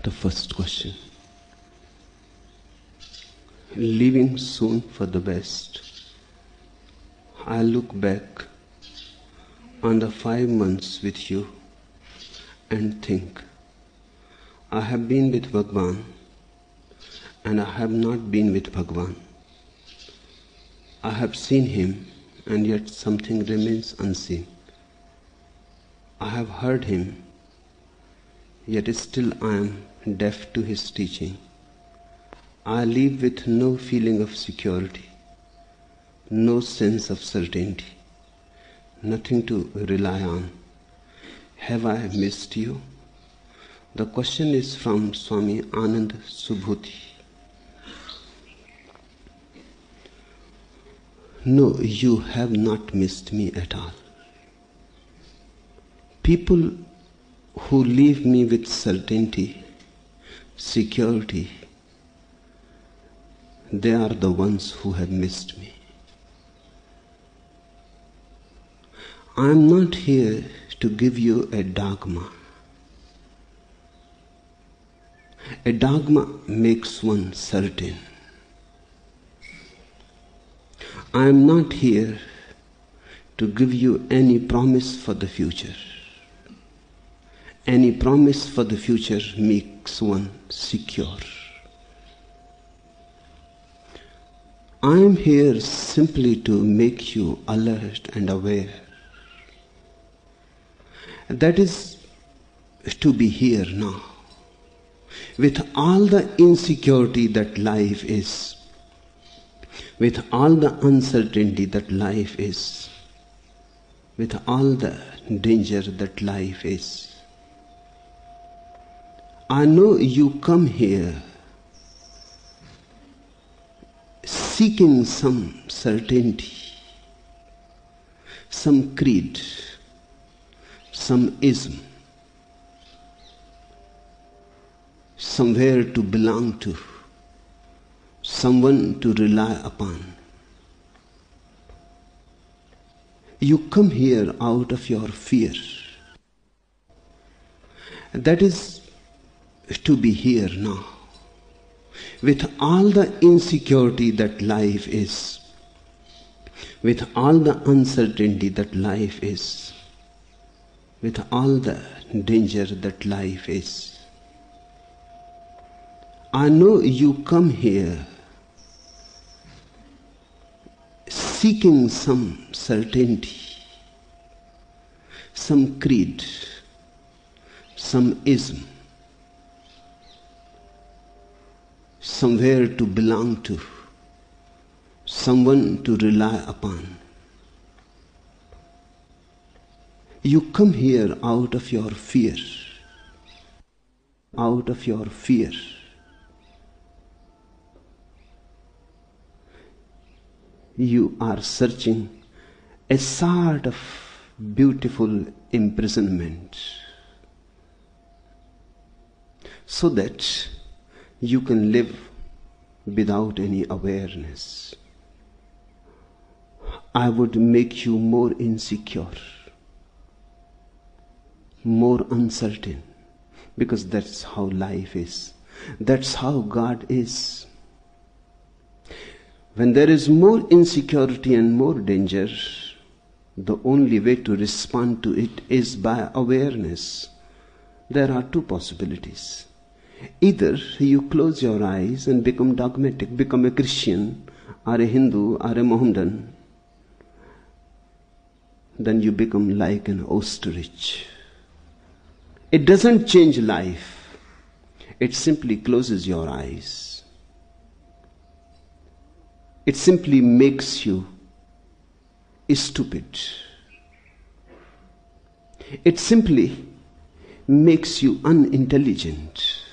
The first question. Leaving soon for the best, I look back on the 5 months with you and think, I have been with Bhagwan and I have not been with Bhagwan. I have seen him and yet something remains unseen. I have heard him, yet still I am deaf to his teaching. I live with no feeling of security, no sense of certainty, nothing to rely on. Have I missed you? The question is from Swami Anand Subhuti. No, you have not missed me at all. People who leave me with certainty, security, they are the ones who have missed me. I am not here to give you a dogma. A dogma makes one certain. I am not here to give you any promise for the future. Any promise for the future makes one secure. I am here simply to make you alert and aware. That is to be here now, with all the insecurity that life is, with all the uncertainty that life is, with all the danger that life is. I know you come here seeking some certainty, some creed, some ism, somewhere to belong to, someone to rely upon. You come here out of your fear. That is to be here now, with all the insecurity that life is, with all the uncertainty that life is, with all the danger that life is. I know you come here seeking some certainty, some creed, some ism, somewhere to belong to, someone to rely upon. You come here out of your fear, out of your fear. You are searching a sort of beautiful imprisonment so that you can live without any awareness. I would make you more insecure, more uncertain, because that's how life is. That's how God is. When there is more insecurity and more danger, the only way to respond to it is by awareness. There are two possibilities. Either you close your eyes and become dogmatic, become a Christian, or a Hindu, or a Mohammedan. Then you become like an ostrich. It doesn't change life. It simply closes your eyes. It simply makes you stupid. It simply makes you unintelligent.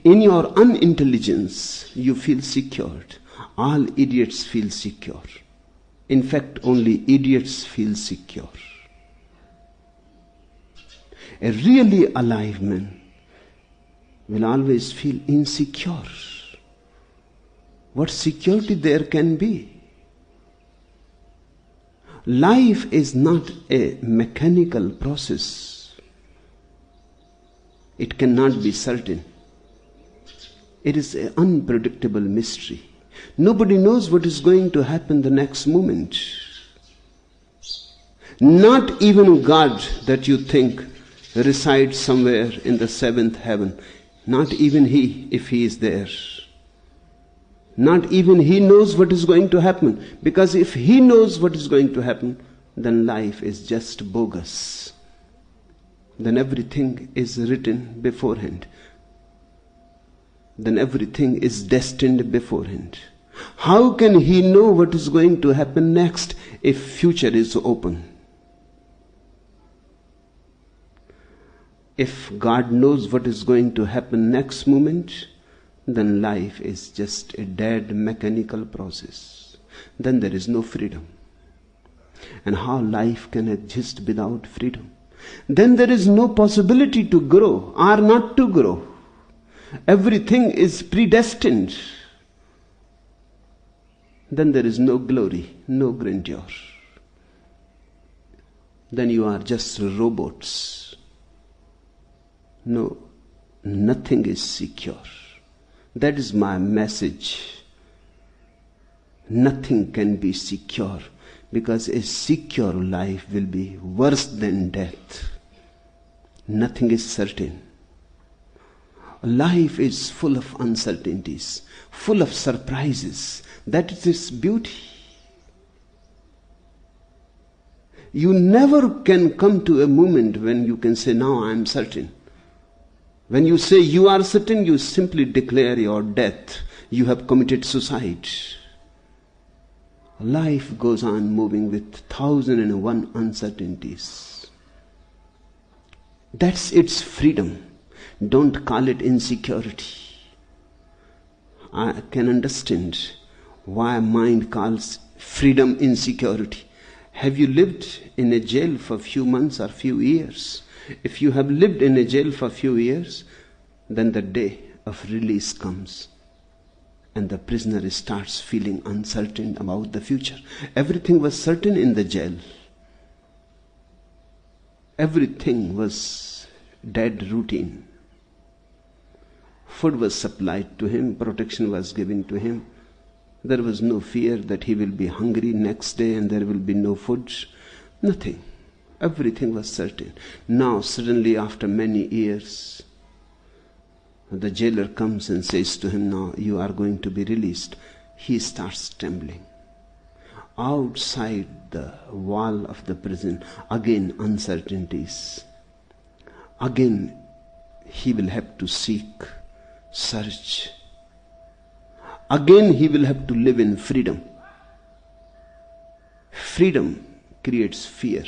In your unintelligence, you feel secured. All idiots feel secure. In fact, only idiots feel secure. A really alive man will always feel insecure. What security there can be? Life is not a mechanical process. It cannot be certain. It is an unpredictable mystery. Nobody knows what is going to happen the next moment. Not even God that you think resides somewhere in the seventh heaven. Not even He, if He is there. Not even He knows what is going to happen. Because if He knows what is going to happen, then life is just bogus. Then everything is written beforehand. Then everything is destined beforehand. How can He know what is going to happen next if future is open? If God knows what is going to happen next moment, then life is just a dead mechanical process. Then there is no freedom. And how life can exist without freedom? Then there is no possibility to grow or not to grow. Everything is predestined. Then there is no glory, no grandeur. Then you are just robots. No, nothing is secure. That is my message. Nothing can be secure, because a secure life will be worse than death. Nothing is certain. Life is full of uncertainties, full of surprises. That is its beauty. You never can come to a moment when you can say, now I am certain. When you say you are certain, you simply declare your death. You have committed suicide. Life goes on moving with 1,001 uncertainties. That's its freedom. Don't call it insecurity. I can understand why mind calls freedom insecurity. Have you lived in a jail for a few months or few years? If you have lived in a jail for a few years, then the day of release comes. And the prisoner starts feeling uncertain about the future. Everything was certain in the jail. Everything was dead routine. Food was supplied to him, protection was given to him. There was no fear that he will be hungry next day and there will be no food. Nothing. Everything was certain. Now suddenly, after many years, the jailer comes and says to him, now you are going to be released. He starts trembling. Outside the wall of the prison, again uncertainties. Again he will have to seek, search. Again he will have to live in freedom. Freedom creates fear.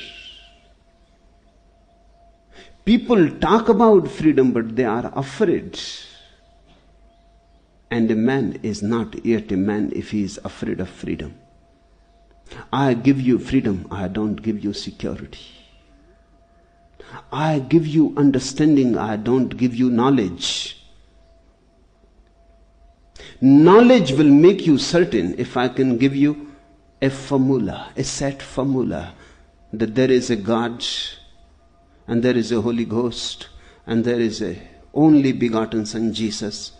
People talk about freedom, but they are afraid. And a man is not yet a man if he is afraid of freedom. I give you freedom, I don't give you security. I give you understanding, I don't give you knowledge. Knowledge will make you certain if I can give you a formula, a set formula, that there is a God, and there is a Holy Ghost, and there is a only begotten Son Jesus.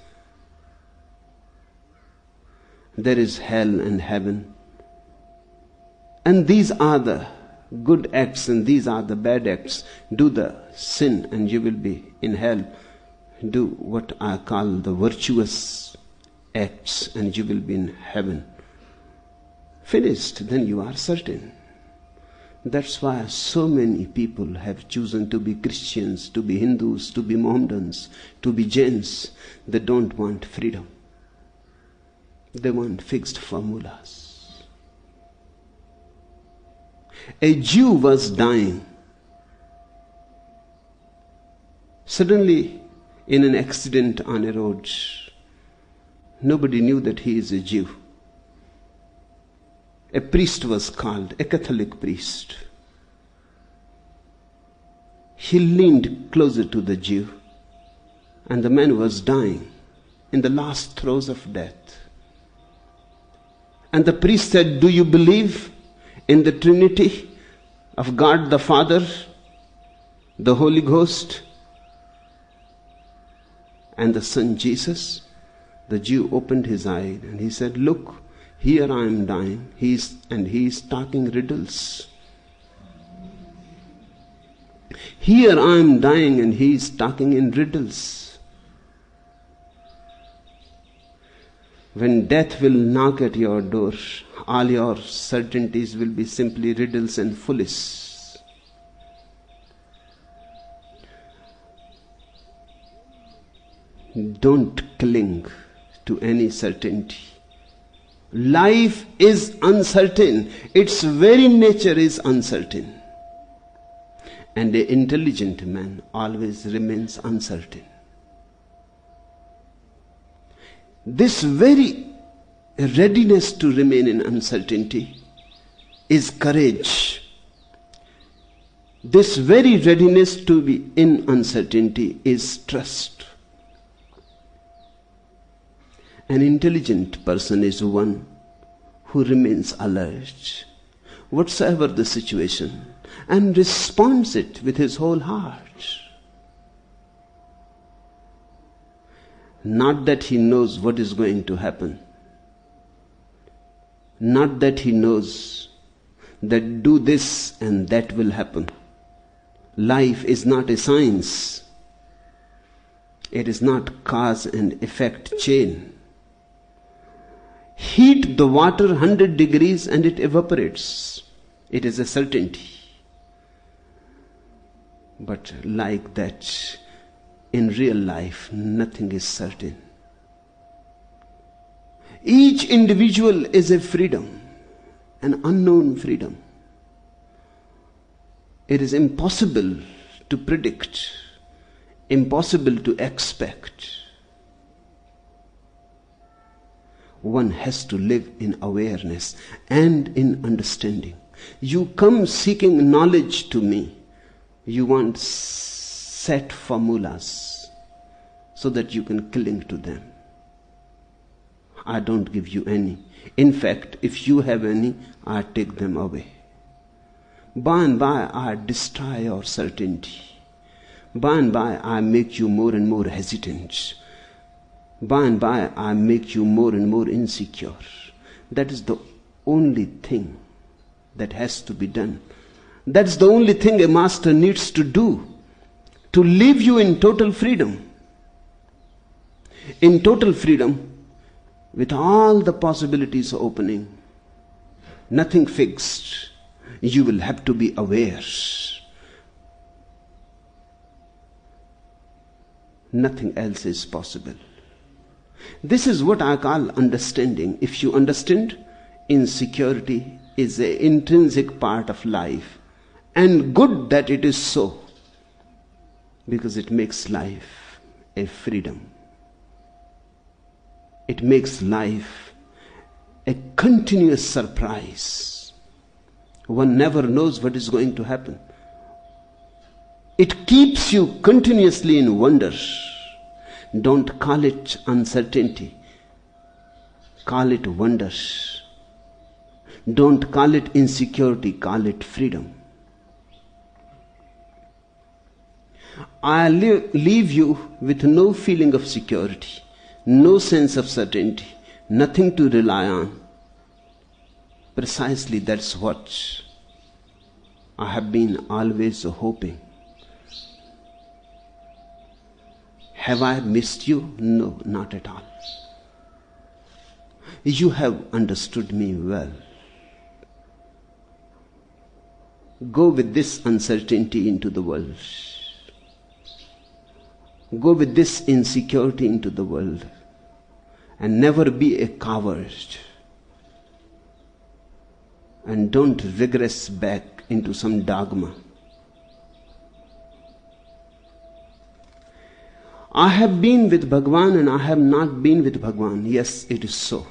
There is hell and heaven. And these are the good acts and these are the bad acts. Do the sin and you will be in hell. Do what I call the virtuous acts and you will be in heaven. Finished, then you are certain. That's why so many people have chosen to be Christians, to be Hindus, to be Mohammedans, to be Jains. They don't want freedom. They want fixed formulas. A Jew was dying. Suddenly, in an accident on a road, nobody knew that he is a Jew. A priest was called, a Catholic priest. He leaned closer to the Jew, and the man was dying in the last throes of death. And the priest said, do you believe in the Trinity of God the Father, the Holy Ghost, And the son Jesus, the Jew, opened his eye and he said, look, here I am dying. He is talking riddles. Here I am dying and he is talking in riddles. When death will knock at your door, all your certainties will be simply riddles and foolish. Don't cling to any certainty. Life is uncertain. Its very nature is uncertain. And an intelligent man always remains uncertain. This very readiness to remain in uncertainty is courage. This very readiness to be in uncertainty is trust. An intelligent person is one who remains alert, whatsoever the situation, and responds it with his whole heart. Not that he knows what is going to happen. Not that he knows that do this and that will happen. Life is not a science. It is not cause and effect chain. Heat the water 100 degrees and it evaporates. It is a certainty. But like that, in real life, nothing is certain. Each individual is a freedom, an unknown freedom. It is impossible to predict, impossible to expect. One has to live in awareness and in understanding. You come seeking knowledge to me. You want set formulas so that you can cling to them. I don't give you any. In fact, if you have any, I take them away. By and by, I destroy your certainty. By and by, I make you more and more hesitant. By and by, I make you more and more insecure. That is the only thing that has to be done. That's the only thing a master needs to do, to leave you in total freedom. In total freedom, with all the possibilities opening, nothing fixed. You will have to be aware. Nothing else is possible. This is what I call understanding. If you understand, insecurity is an intrinsic part of life. And good that it is so, because it makes life a freedom. It makes life a continuous surprise. One never knows what is going to happen. It keeps you continuously in wonder. Don't call it uncertainty. Call it wonder. Don't call it insecurity. Call it freedom. I leave you with no feeling of security, no sense of certainty, nothing to rely on. Precisely that's what I have been always hoping. Have I missed you? No, not at all. You have understood me well. Go with this uncertainty into the world. Go with this insecurity into the world. And never be a coward. And don't regress back into some dogma. I have been with Bhagwan and I have not been with Bhagwan. Yes, it is so.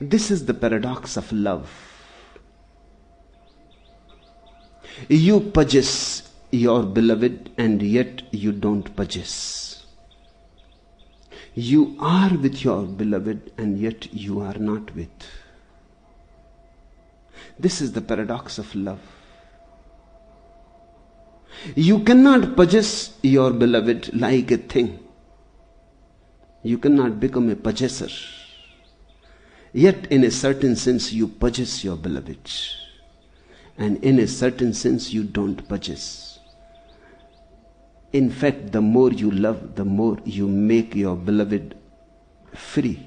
This is the paradox of love. You possess your beloved and yet you don't possess. You are with your beloved and yet you are not with. This is the paradox of love. You cannot possess your beloved like a thing. You cannot become a possessor. Yet in a certain sense you possess your beloved. And in a certain sense you don't possess. In fact, the more you love, the more you make your beloved free.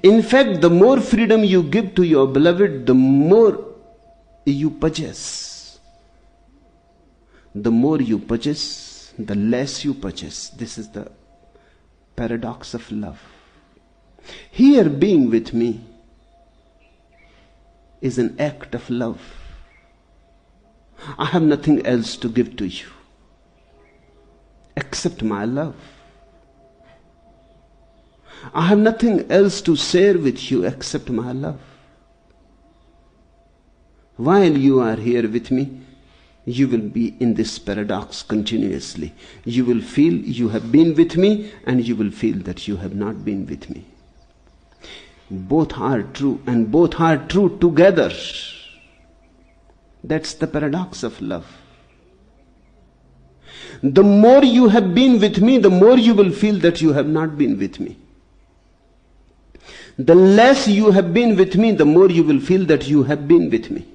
In fact, the more freedom you give to your beloved, the more you possess. The more you possess, the less you possess. This is the paradox of love. Here, being with me is an act of love. I have nothing else to give to you except my love. I have nothing else to share with you except my love. While you are here with me, you will be in this paradox continuously. You will feel you have been with me, and you will feel that you have not been with me. Both are true, and both are true together. That's the paradox of love. The more you have been with me, the more you will feel that you have not been with me. The less you have been with me, the more you will feel that you have been with me.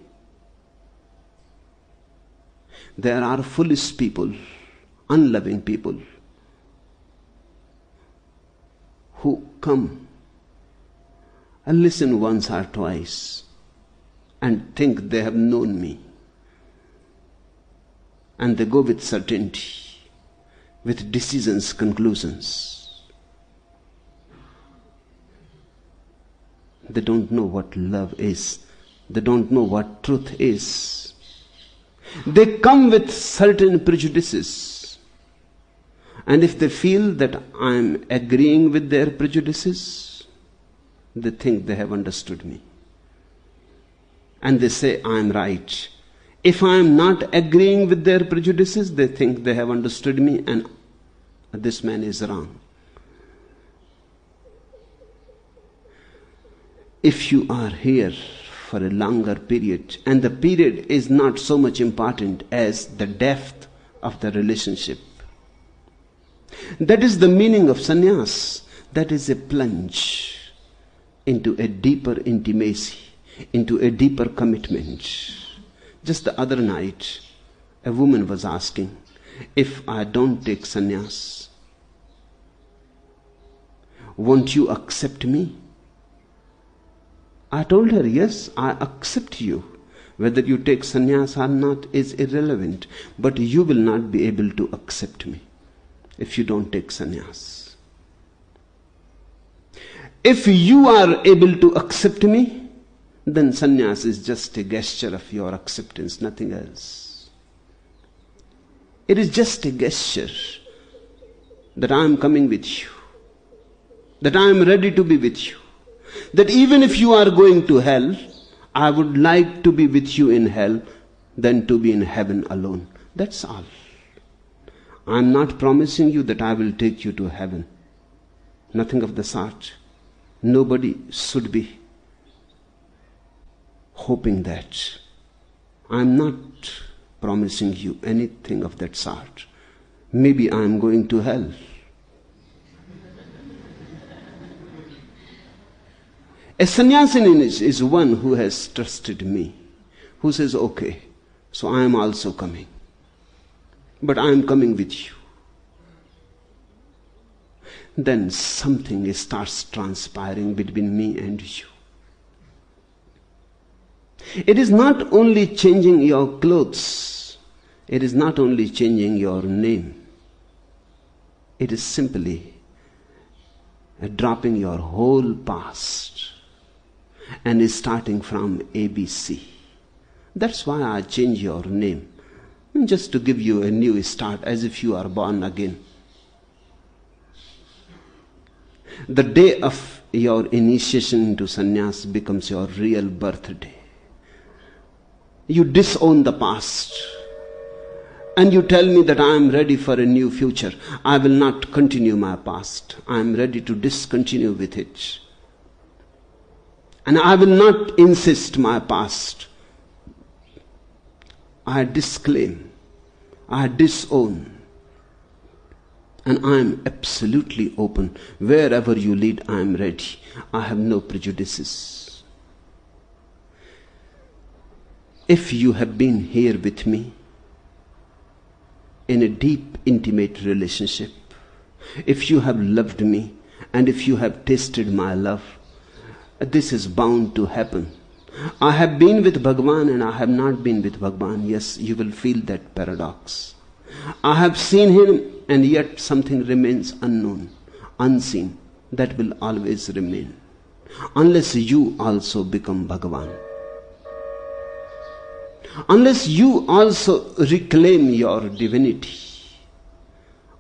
There are foolish people, unloving people, who come and listen once or twice and think they have known me. And they go with certainty, with decisions, conclusions. They don't know what love is. They don't know what truth is. They come with certain prejudices. And if they feel that I'm agreeing with their prejudices, they think they have understood me. And they say, I'm right. If I'm not agreeing with their prejudices, they think they have understood me and this man is wrong. If you are here for a longer period, and the period is not so much important as the depth of the relationship, that is the meaning of sannyas. That is a plunge into a deeper intimacy, into a deeper commitment. Just the other night, a woman was asking, if I don't take sannyas, won't you accept me? I told her, yes, I accept you. Whether you take sannyas or not is irrelevant, but you will not be able to accept me if you don't take sannyas. If you are able to accept me, then sannyas is just a gesture of your acceptance, nothing else. It is just a gesture that I am coming with you, that I am ready to be with you, that even if you are going to hell, I would like to be with you in hell than to be in heaven alone. That's all. I am not promising you that I will take you to heaven. Nothing of the sort. Nobody should be hoping that. I am not promising you anything of that sort. Maybe I am going to hell. A sannyasin is one who has trusted me, who says, okay, so I am also coming. But I am coming with you. Then something starts transpiring between me and you. It is not only changing your clothes. It is not only changing your name. It is simply dropping your whole past and is starting from ABC. That's why I change your name, just to give you a new start, as if you are born again. The day of your initiation into sannyas becomes your real birthday. You disown the past and you tell me that I am ready for a new future. I will not continue my past. I am ready to discontinue with it. And I will not insist my past. I disclaim, I disown, and I am absolutely open. Wherever you lead, I am ready. I have no prejudices. If you have been here with me in a deep, intimate relationship, if you have loved me, and if you have tasted my love, this is bound to happen. I have been with Bhagavan and I have not been with Bhagavan. Yes, you will feel that paradox. I have seen him and yet something remains unknown, unseen. That will always remain. Unless you also become Bhagavan. Unless you also reclaim your divinity.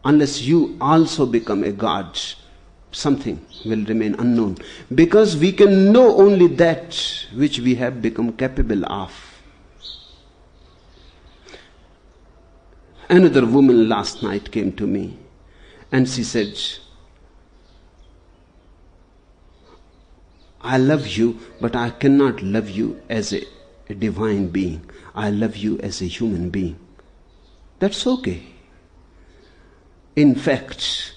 Unless you also become a God, something will remain unknown. Because we can know only that which we have become capable of. Another woman last night came to me and she said, I love you, but I cannot love you as a divine being. I love you as a human being. That's okay. In fact,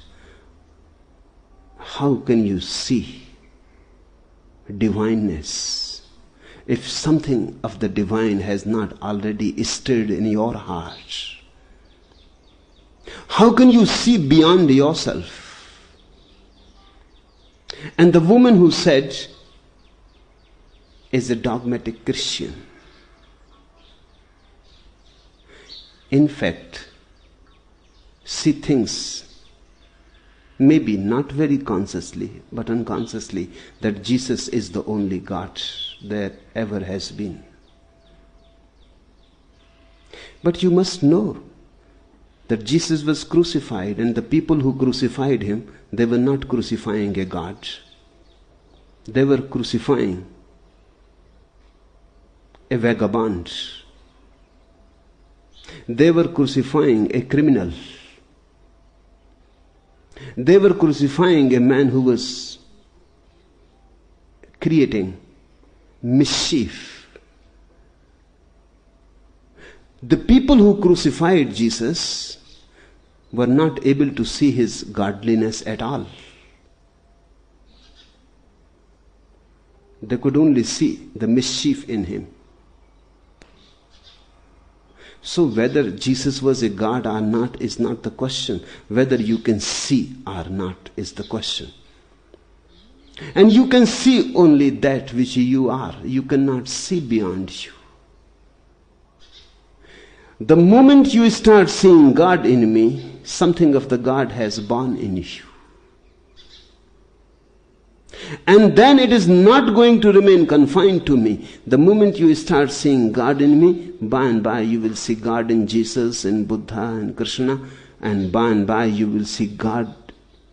how can you see divineness if something of the divine has not already stirred in your heart? How can you see beyond yourself? And the woman who said is a dogmatic Christian. In fact, she thinks, maybe not very consciously, but unconsciously, that Jesus is the only God there ever has been. But you must know that Jesus was crucified, and the people who crucified him, they were not crucifying a God. They were crucifying a vagabond. They were crucifying a criminal. They were crucifying a man who was creating mischief. The people who crucified Jesus were not able to see his godliness at all. They could only see the mischief in him. So whether Jesus was a God or not is not the question. Whether you can see or not is the question. And you can see only that which you are. You cannot see beyond you. The moment you start seeing God in me, something of the God has born in you. And then it is not going to remain confined to me. The moment you start seeing God in me, by and by you will see God in Jesus, in Buddha and Krishna, and by you will see God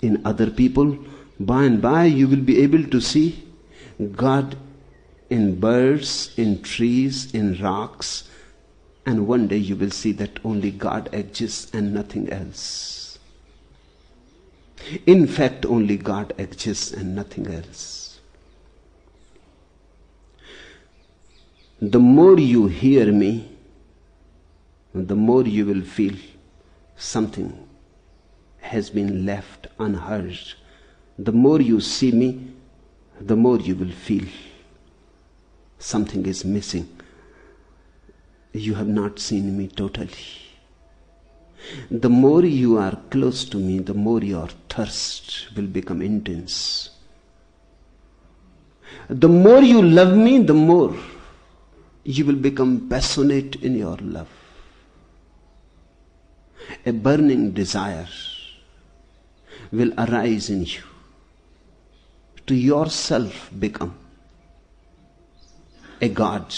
in other people. By and by you will be able to see God in birds, in trees, in rocks, and one day you will see that only God exists and nothing else. In fact, only God exists and nothing else. The more you hear me, the more you will feel something has been left unheard. The more you see me, the more you will feel something is missing. You have not seen me totally. The more you are close to me, the more your thirst will become intense. The more you love me, the more you will become passionate in your love. A burning desire will arise in you to yourself become a God.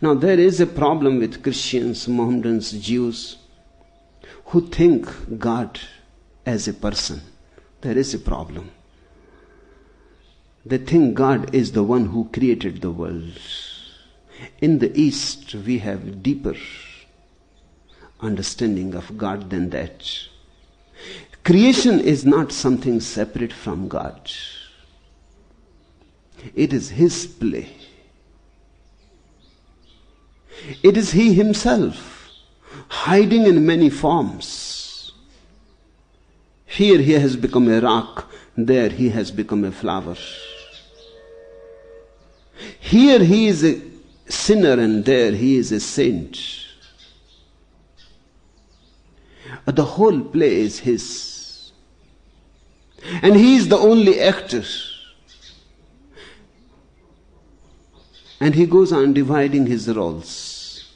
Now there is a problem with Christians, Mohammedans, Jews who think God as a person. There is a problem. They think God is the one who created the world. In the East, we have deeper understanding of God than that. Creation is not something separate from God. It is His play. It is He Himself, hiding in many forms. Here He has become a rock, there He has become a flower. Here He is a sinner and there He is a saint. The whole play is His. And He is the only actor. And He goes on dividing His roles.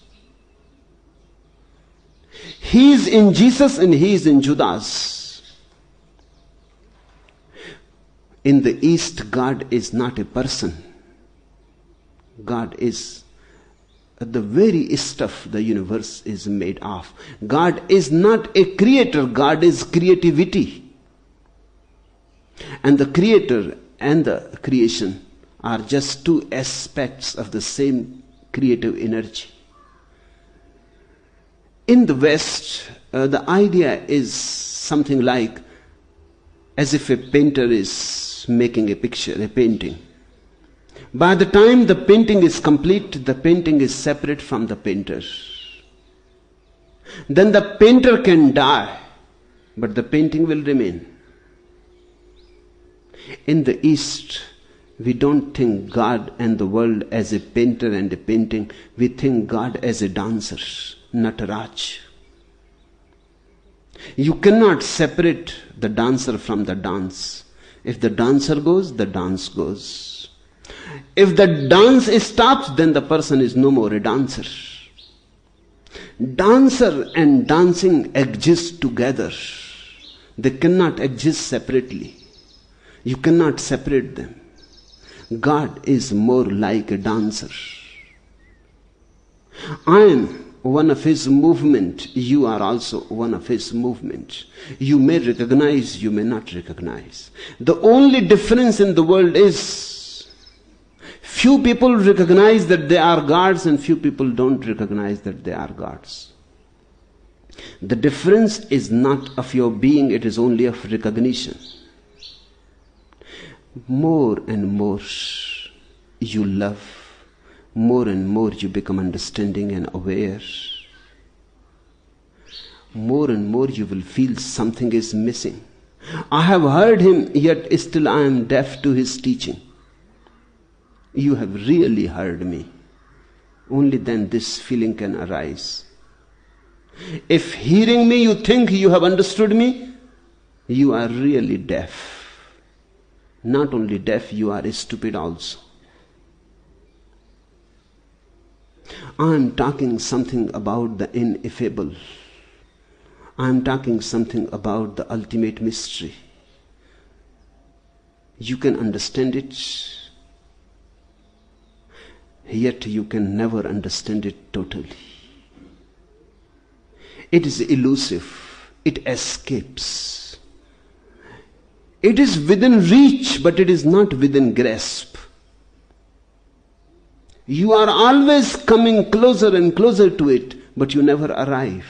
He is in Jesus and He is in Judas. In the East, God is not a person. God is the very stuff the universe is made of. God is not a creator, God is creativity. And the creator and the creation are just two aspects of the same creative energy. In the West, the idea is something like as if a painter is making a picture, a painting. By the time the painting is complete, the painting is separate from the painter. Then the painter can die, but the painting will remain. In the East, we don't think God and the world as a painter and a painting. We think God as a dancer, Nataraj. You cannot separate the dancer from the dance. If the dancer goes, the dance goes. If the dance stops, then the person is no more a dancer. Dancer and dancing exist together. They cannot exist separately. You cannot separate them. God is more like a dancer. I am one of His movement. You are also one of His movement. You may recognize, you may not recognize. The only difference in the world is few people recognize that they are gods and few people don't recognize that they are gods. The difference is not of your being, it is only of recognition. More and more you love, more and more you become understanding and aware. More and more you will feel something is missing. I have heard Him, yet still I am deaf to His teaching. You have really heard me. Only then this feeling can arise. If hearing me you think you have understood me, you are really deaf. Not only deaf, you are stupid also. I am talking something about the ineffable. I am talking something about the ultimate mystery. You can understand it, yet you can never understand it totally. It is elusive. It escapes. It is within reach, but it is not within grasp. You are always coming closer and closer to it, but you never arrive.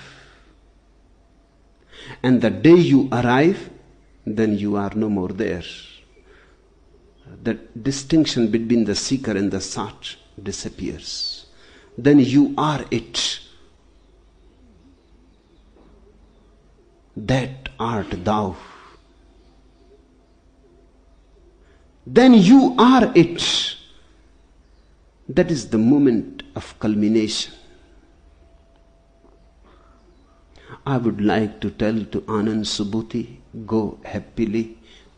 And the day you arrive, then you are no more there. The distinction between the seeker and the sought disappears. Then you are it. That art thou. Then you are it. That is the moment of culmination. I would like to tell to Anand Subhuti, go happily,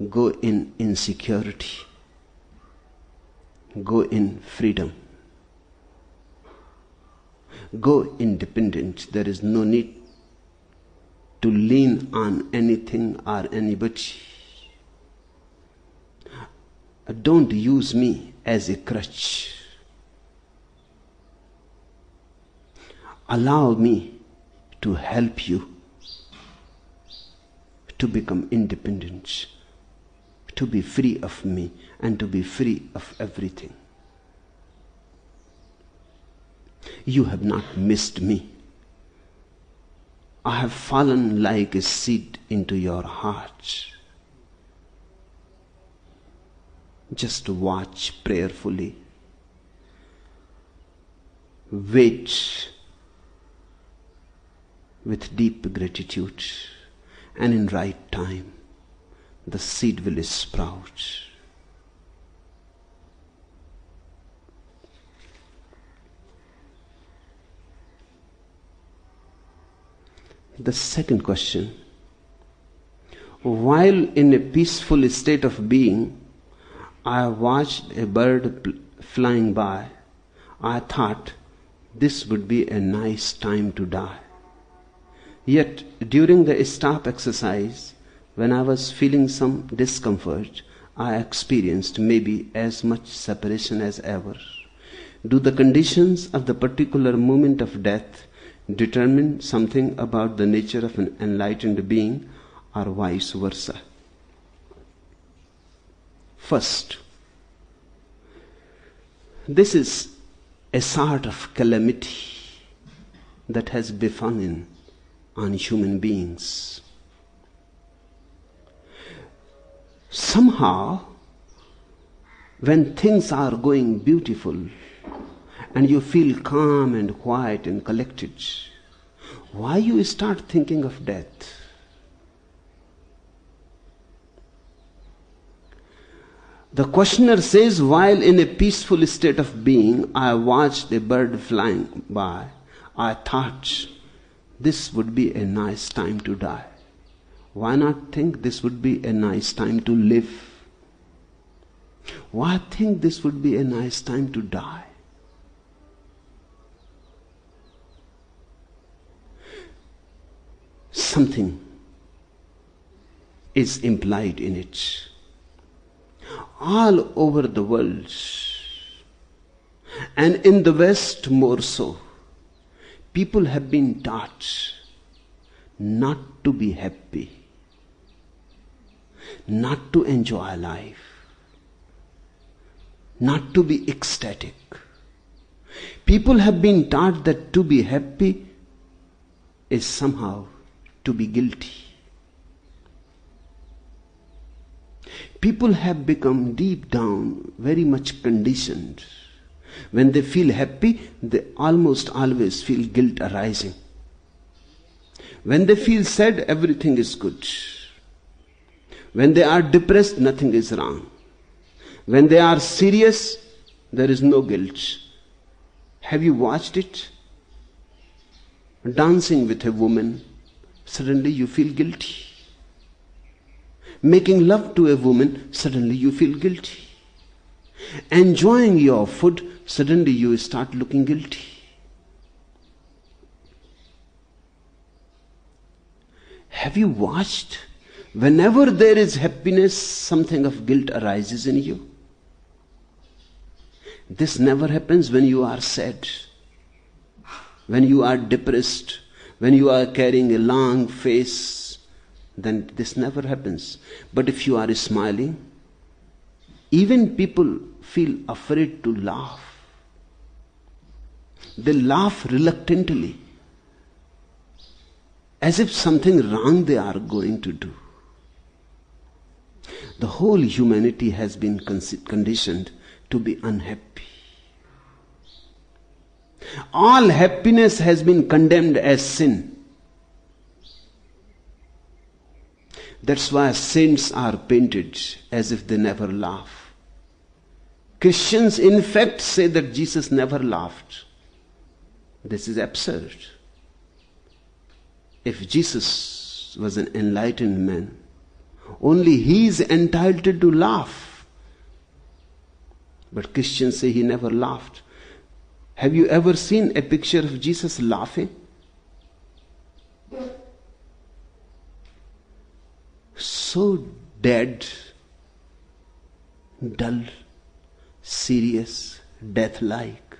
go in insecurity, go in freedom, go independent. There is no need to lean on anything or anybody. Don't use me as a crutch. Allow me to help you to become independent, to be free of me and to be free of everything. You have not missed me. I have fallen like a seed into your heart. Just watch prayerfully. wait with deep gratitude, and in right time the seed will sprout. The second question: while in a peaceful state of being, I watched a bird flying by. I thought this would be a nice time to die. Yet during the stop exercise, when I was feeling some discomfort, I experienced maybe as much separation as ever. Do the conditions of the particular moment of death determine something about the nature of an enlightened being, or vice versa? First, this is a sort of calamity that has befallen on human beings. Somehow, when things are going beautiful and you feel calm and quiet and collected, why you start thinking of death? The questioner says, while in a peaceful state of being, I watched a bird flying by. I thought this would be a nice time to die. Why not think this would be a nice time to live? Why think this would be a nice time to die? Something is implied in it. All over the world, and in the West more so, people have been taught not to be happy, not to enjoy life, not to be ecstatic. People have been taught that to be happy is somehow to be guilty. People have become deep down very much conditioned. When they feel happy, they almost always feel guilt arising. When they feel sad, everything is good. When they are depressed, nothing is wrong. When they are serious, there is no guilt. Have you watched it? Dancing with a woman, suddenly you feel guilty. Making love to a woman, suddenly you feel guilty. Enjoying your food, suddenly you start looking guilty. Have you watched? Whenever there is happiness, something of guilt arises in you. This never happens when you are sad, when you are depressed, when you are carrying a long face. Then this never happens. But if you are smiling, even people feel afraid to laugh. They laugh reluctantly, as if something wrong they are going to do. The whole humanity has been conditioned to be unhappy. All happiness has been condemned as sin. That's why saints are painted as if they never laugh. Christians, in fact, say that Jesus never laughed. This is absurd. If Jesus was an enlightened man, only he is entitled to laugh. But Christians say he never laughed. Have you ever seen a picture of Jesus laughing? So dead, dull, serious, death-like.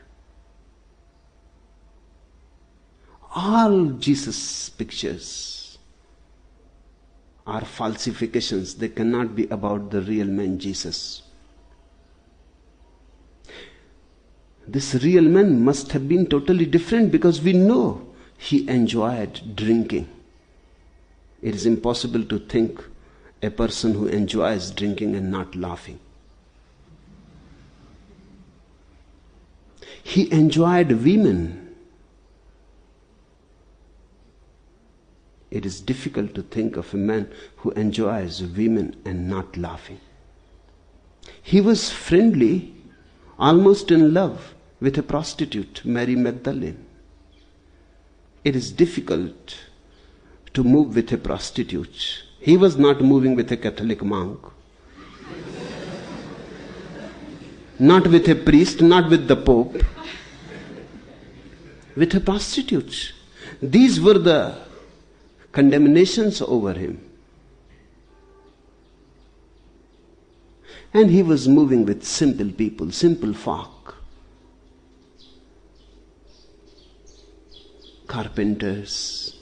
All Jesus' pictures are falsifications. They cannot be about the real man Jesus. This real man must have been totally different, because we know he enjoyed drinking. It is impossible to think a person who enjoys drinking and not laughing. He enjoyed women. It is difficult to think of a man who enjoys women and not laughing. He was friendly, almost in love with a prostitute, Mary Magdalene. It is difficult to move with a prostitute. He was not moving with a Catholic monk, not with a priest, not with the Pope, with a prostitute. These were the condemnations over him. And he was moving with simple people, simple folk. Carpenters,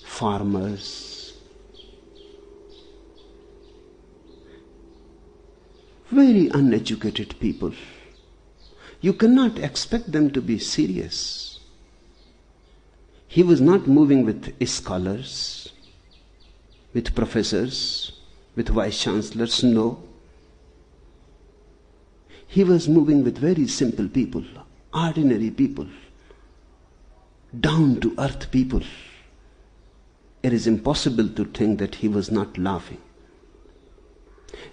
farmers, very uneducated people. You cannot expect them to be serious. He was not moving with scholars, with professors, with vice chancellors, no. He was moving with very simple people, ordinary people, down to earth people. It is impossible to think that he was not laughing.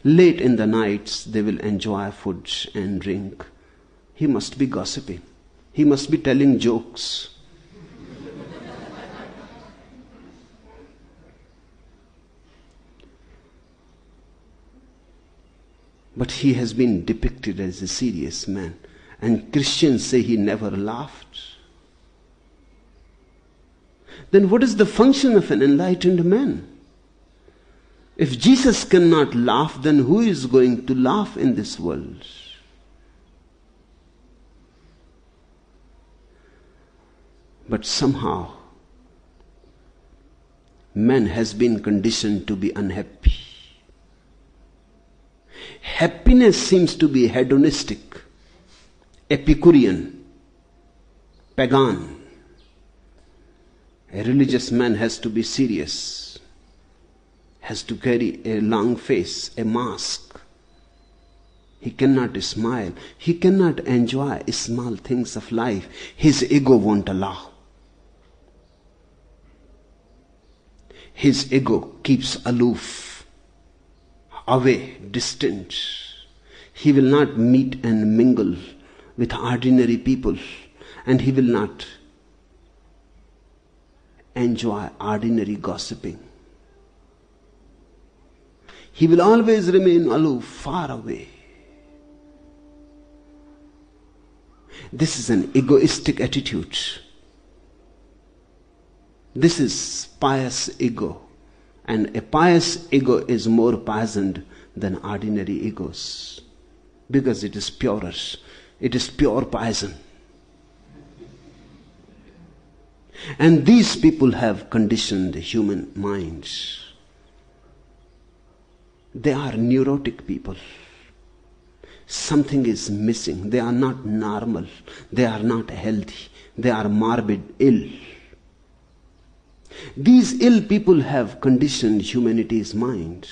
Late in the nights, they will enjoy food and drink. He must be gossiping. He must be telling jokes. But he has been depicted as a serious man. And Christians say he never laughed. Then what is the function of an enlightened man? If Jesus cannot laugh, then who is going to laugh in this world? But somehow, man has been conditioned to be unhappy. Happiness seems to be hedonistic, Epicurean, pagan. A religious man has to be serious, has to carry a long face, a mask. He cannot smile. He cannot enjoy small things of life. His ego won't allow. His ego keeps aloof, away, distant. He will not meet and mingle with ordinary people, and he will not enjoy ordinary gossiping. He will always remain aloof, far away. This is an egoistic attitude. This is pious ego. And a pious ego is more poisoned than ordinary egos, because it is purer. It is pure poison. And these people have conditioned human minds. They are neurotic people. Something is missing. They are not normal. They are not healthy. They are morbid, ill. These ill people have conditioned humanity's mind.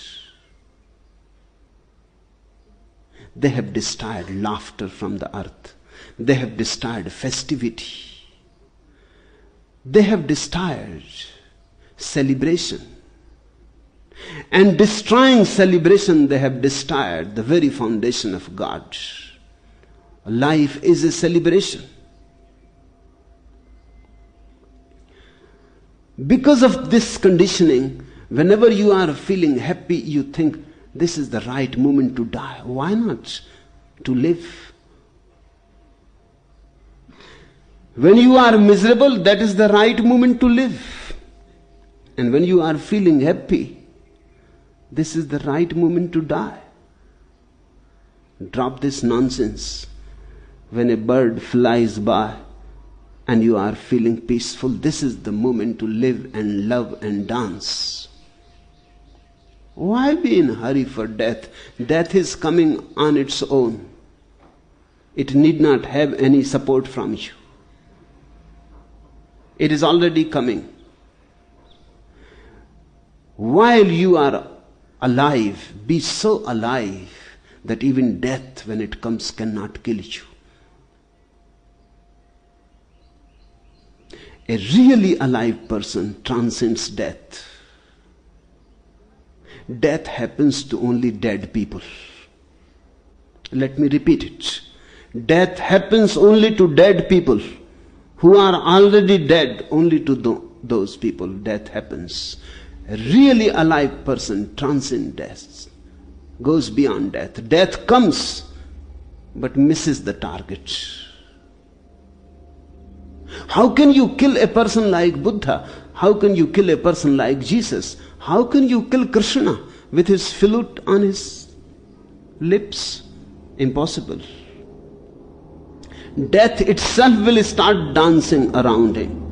They have desired laughter from the earth. They have desired festivity. They have desired celebration. And destroying celebration, they have desired the very foundation of God. Life is a celebration. Because of this conditioning, whenever you are feeling happy, you think this is the right moment to die. Why not to live? When you are miserable, that is the right moment to live. And when you are feeling happy, this is the right moment to die. Drop this nonsense. When a bird flies by and you are feeling peaceful, this is the moment to live and love and dance. Why be in a hurry for death? Death is coming on its own. It need not have any support from you. It is already coming. While you are alive, be so alive that even death, when it comes, cannot kill you. A really alive person transcends death. Death happens to only dead people. Let me repeat it. Death happens only to dead people who are already dead. Only to those people death happens. A really alive person transcends death, goes beyond death. Death comes but misses the target. How can you kill a person like Buddha? How can you kill a person like Jesus? How can you kill Krishna with his flute on his lips? Impossible. Death itself will start dancing around him.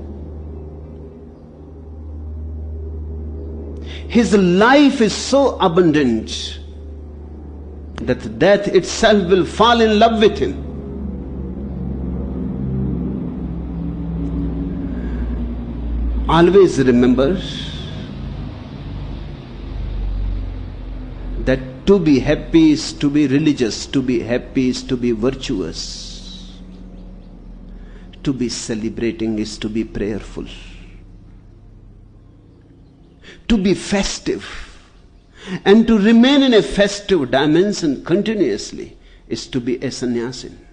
His life is so abundant that death itself will fall in love with him. Always remember that to be happy is to be religious, to be happy is to be virtuous, to be celebrating is to be prayerful, to be festive and to remain in a festive dimension continuously is to be a sannyasin.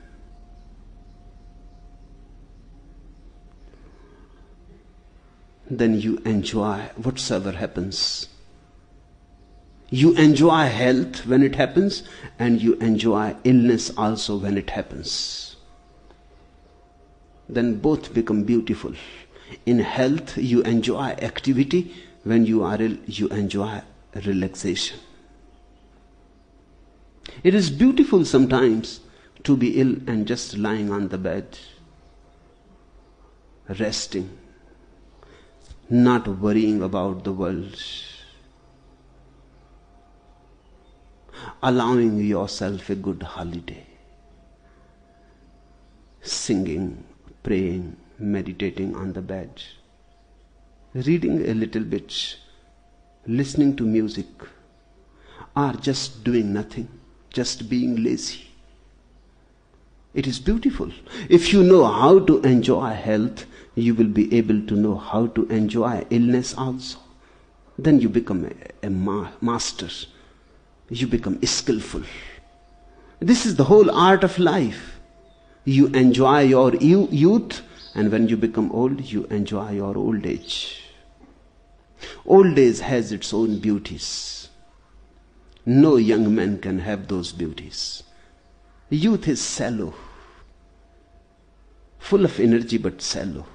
Then you enjoy whatsoever happens. You enjoy health when it happens, and you enjoy illness also when it happens. Then both become beautiful. In health, you enjoy activity. When you are ill, you enjoy relaxation. It is beautiful sometimes to be ill and just lying on the bed, resting, not worrying about the world, allowing yourself a good holiday, singing, praying, meditating on the bed, reading a little bit, listening to music, or just doing nothing, just being lazy. It is beautiful. If you know how to enjoy health, you will be able to know how to enjoy illness also. Then you become a master. You become skillful. This is the whole art of life. You enjoy your youth, and when you become old, you enjoy your old age. Old age has its own beauties. No young man can have those beauties. Youth is shallow, full of energy but shallow.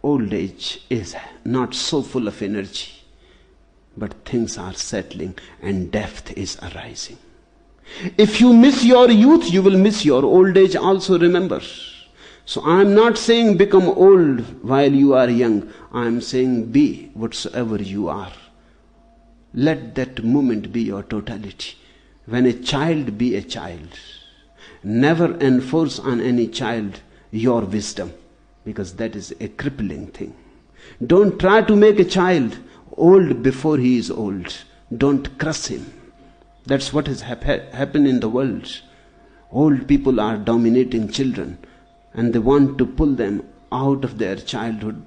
Old age is not so full of energy, but things are settling and depth is arising. If you miss your youth, you will miss your old age also, remember. So I am not saying become old while you are young. I am saying be whatsoever you are. Let that moment be your totality. When a child, be a child. Never enforce on any child your wisdom, because that is a crippling thing. Don't try to make a child old before he is old. Don't crush him. That's what has happened in the world. Old people are dominating children, and they want to pull them out of their childhood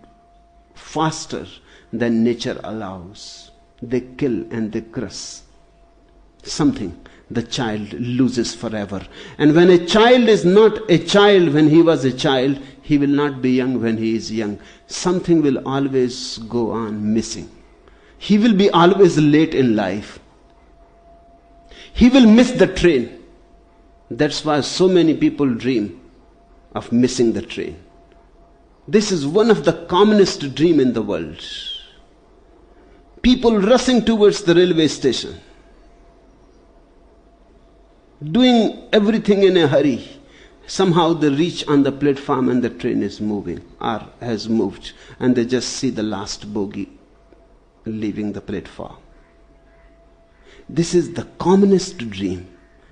faster than nature allows. They kill and they crush something the child loses forever. And when a child is not a child when he was a child, he will not be young when he is young. Something will always go on missing. He will be always late in life. He will miss the train. That's why so many people dream of missing the train. This is one of the commonest dreams in the world. People rushing towards the railway station, doing everything in a hurry. Somehow they reach on the platform and the train is moving or has moved, and they just see the last bogie leaving the platform. This is the commonest dream.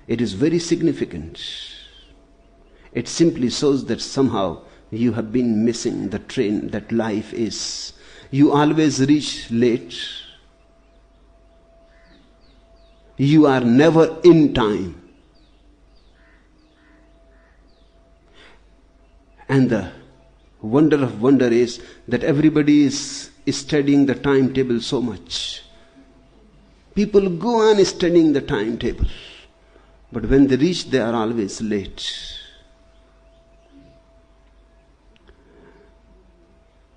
It is very significant. It simply shows that somehow you have been missing the train that life is. You always reach late. You are never in time. And the wonder of wonder is that everybody is studying the timetable so much. People go on studying the timetable, but when they reach, they are always late.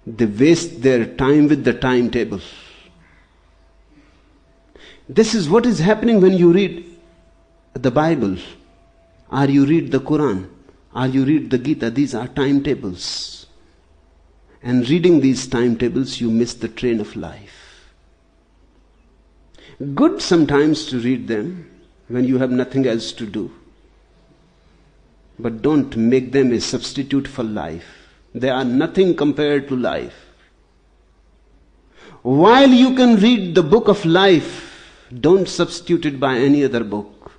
They waste their time with the timetable. This is what is happening when you read the Bible, or you read the Quran, or you read the Gita. These are timetables. And reading these timetables, you miss the train of life. Good sometimes to read them when you have nothing else to do. But don't make them a substitute for life. They are nothing compared to life. While you can read the book of life, don't substitute it by any other book.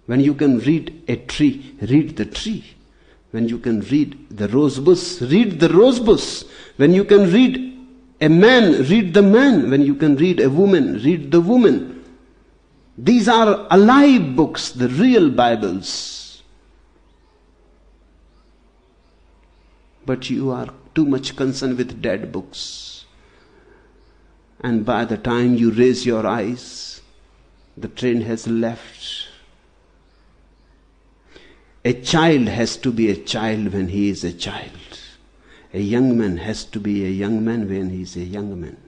When you can read a tree, read the tree. When you can read the rose bush, read the rose bush. When you can read a man, read the man. When you can read a woman, read the woman. These are alive books, the real Bibles. But you are too much concerned with dead books. And by the time you raise your eyes, the train has left. A child has to be a child when he is a child. A young man has to be a young man when he is a young man.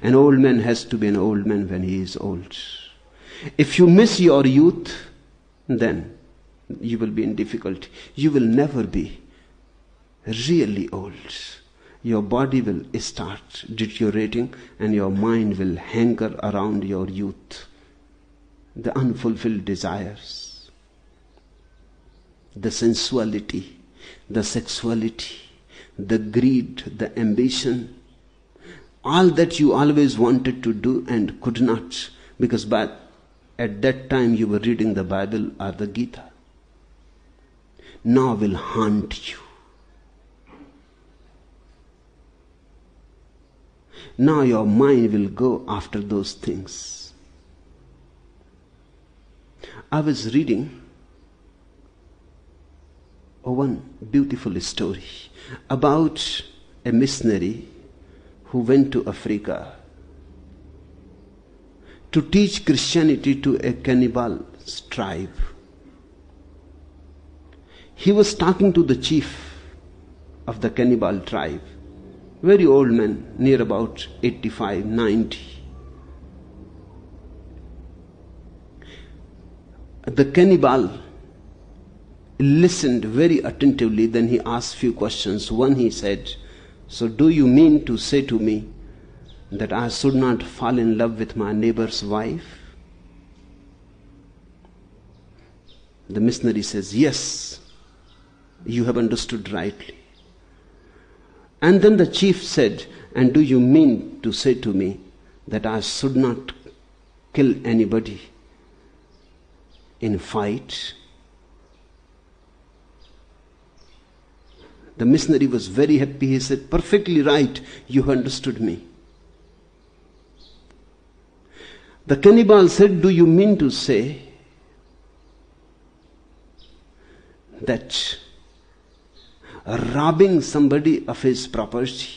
An old man has to be an old man when he is old. If you miss your youth, then you will be in difficulty. You will never be really old. Your body will start deteriorating and your mind will hanker around your youth. The unfulfilled desires, the sensuality, the sexuality, the greed, the ambition, all that you always wanted to do and could not, because at that time you were reading the Bible or the Gita, now will haunt you. Now your mind will go after those things. I was reading one beautiful story about a missionary who went to Africa to teach Christianity to a cannibal tribe. He was talking to the chief of the cannibal tribe, very old man, near about 85, 90. The cannibal listened very attentively, then he asked few questions. One, he said, "So do you mean to say to me that I should not fall in love with my neighbor's wife?" The missionary says, "Yes, you have understood rightly." And then the chief said, "And do you mean to say to me that I should not kill anybody in fight?" The missionary was very happy. He said, "Perfectly right, you understood me." The cannibal said, "Do you mean to say that robbing somebody of his property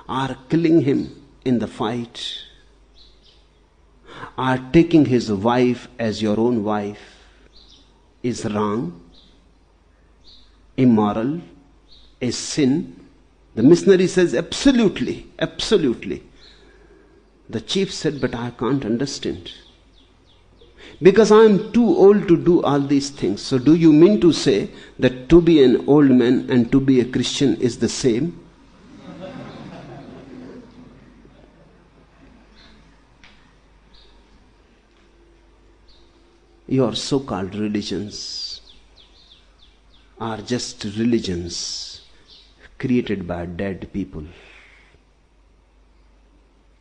or killing him in the fight or taking his wife as your own wife is wrong, immoral, a sin?" The missionary says, "Absolutely, absolutely." The chief said, "But I can't understand, because I am too old to do all these things. So do you mean to say that to be an old man and to be a Christian is the same?" Your so-called religions are just religions created by dead people.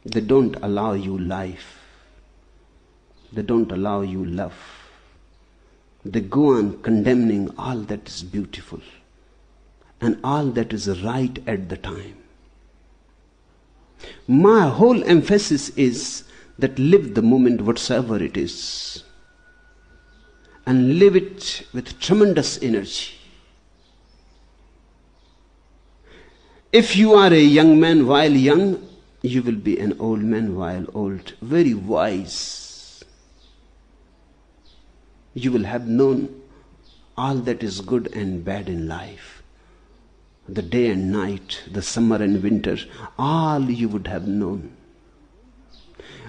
They don't allow you life. They don't allow you love. They go on condemning all that is beautiful and all that is right at the time. My whole emphasis is that live the moment whatsoever it is, and live it with tremendous energy. If you are a young man while young, you will be an old man while old, very wise. You will have known all that is good and bad in life. The day and night, the summer and winter, all you would have known.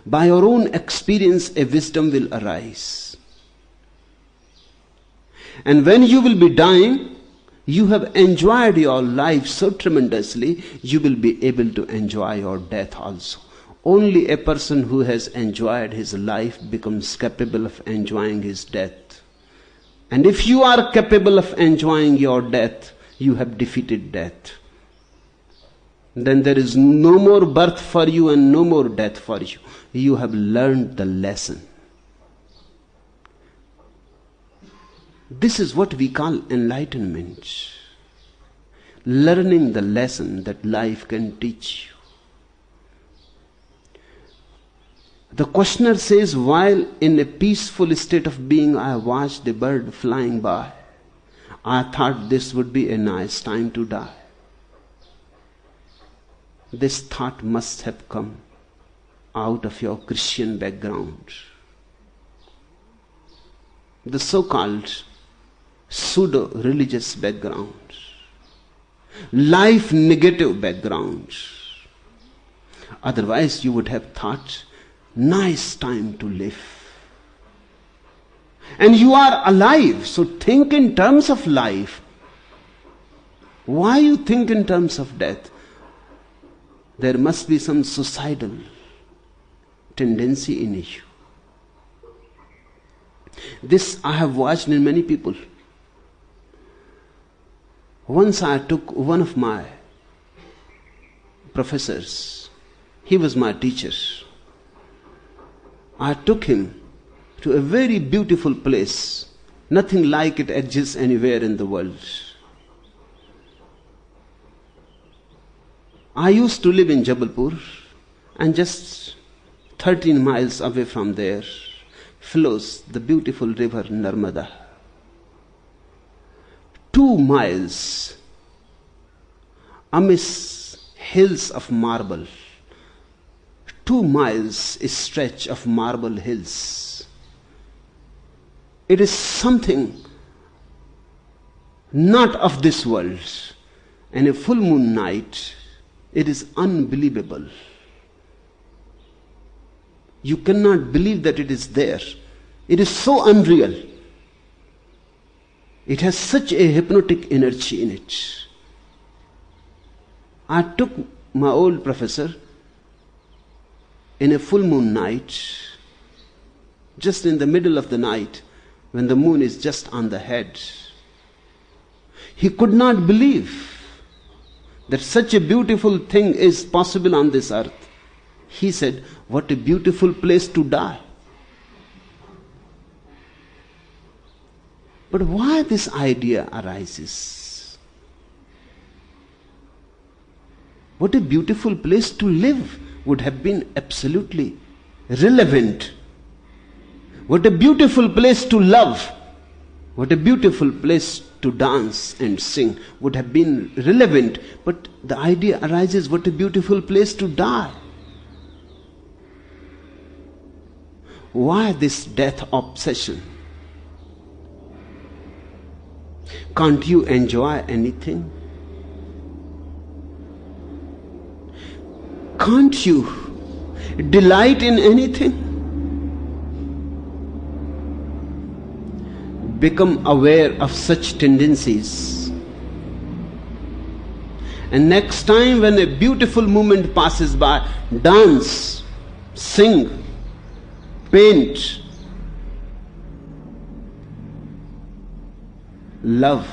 By your own experience, a wisdom will arise. And when you will be dying, you have enjoyed your life so tremendously, you will be able to enjoy your death also. Only a person who has enjoyed his life becomes capable of enjoying his death. And if you are capable of enjoying your death, you have defeated death. Then there is no more birth for you and no more death for you. You have learned the lesson. This is what we call enlightenment. Learning the lesson that life can teach you. The questioner says, while in a peaceful state of being, I watched the bird flying by. I thought this would be a nice time to die. This thought must have come out of your Christian background. The so-called pseudo-religious background. Life negative background. Otherwise you would have thought, nice time to live. And you are alive, so think in terms of life. Why you think in terms of death? There must be some suicidal tendency in you. This I have watched in many people. Once I took one of my professors, he was my teacher. I took him to a very beautiful place. Nothing like it exists anywhere in the world. I used to live in Jabalpur, and just 13 miles away from there flows the beautiful river Narmada. 2 miles amidst hills of marble. 2 miles stretch of marble hills. It is something not of this world. And a full moon night, it is unbelievable. You cannot believe that it is there. It is so unreal. It has such a hypnotic energy in it. I took my old professor in a full moon night, just in the middle of the night, when the moon is just on the head. He could not believe that such a beautiful thing is possible on this earth. He said, what a beautiful place to die. But why this idea arises? What a beautiful place to live would have been absolutely relevant. What a beautiful place to love. What a beautiful place to dance and sing would have been relevant. But the idea arises, what a beautiful place to die. Why this death obsession? Can't you enjoy anything? Can't you delight in anything? Become aware of such tendencies. And next time when a beautiful moment passes by, dance, sing, paint, love.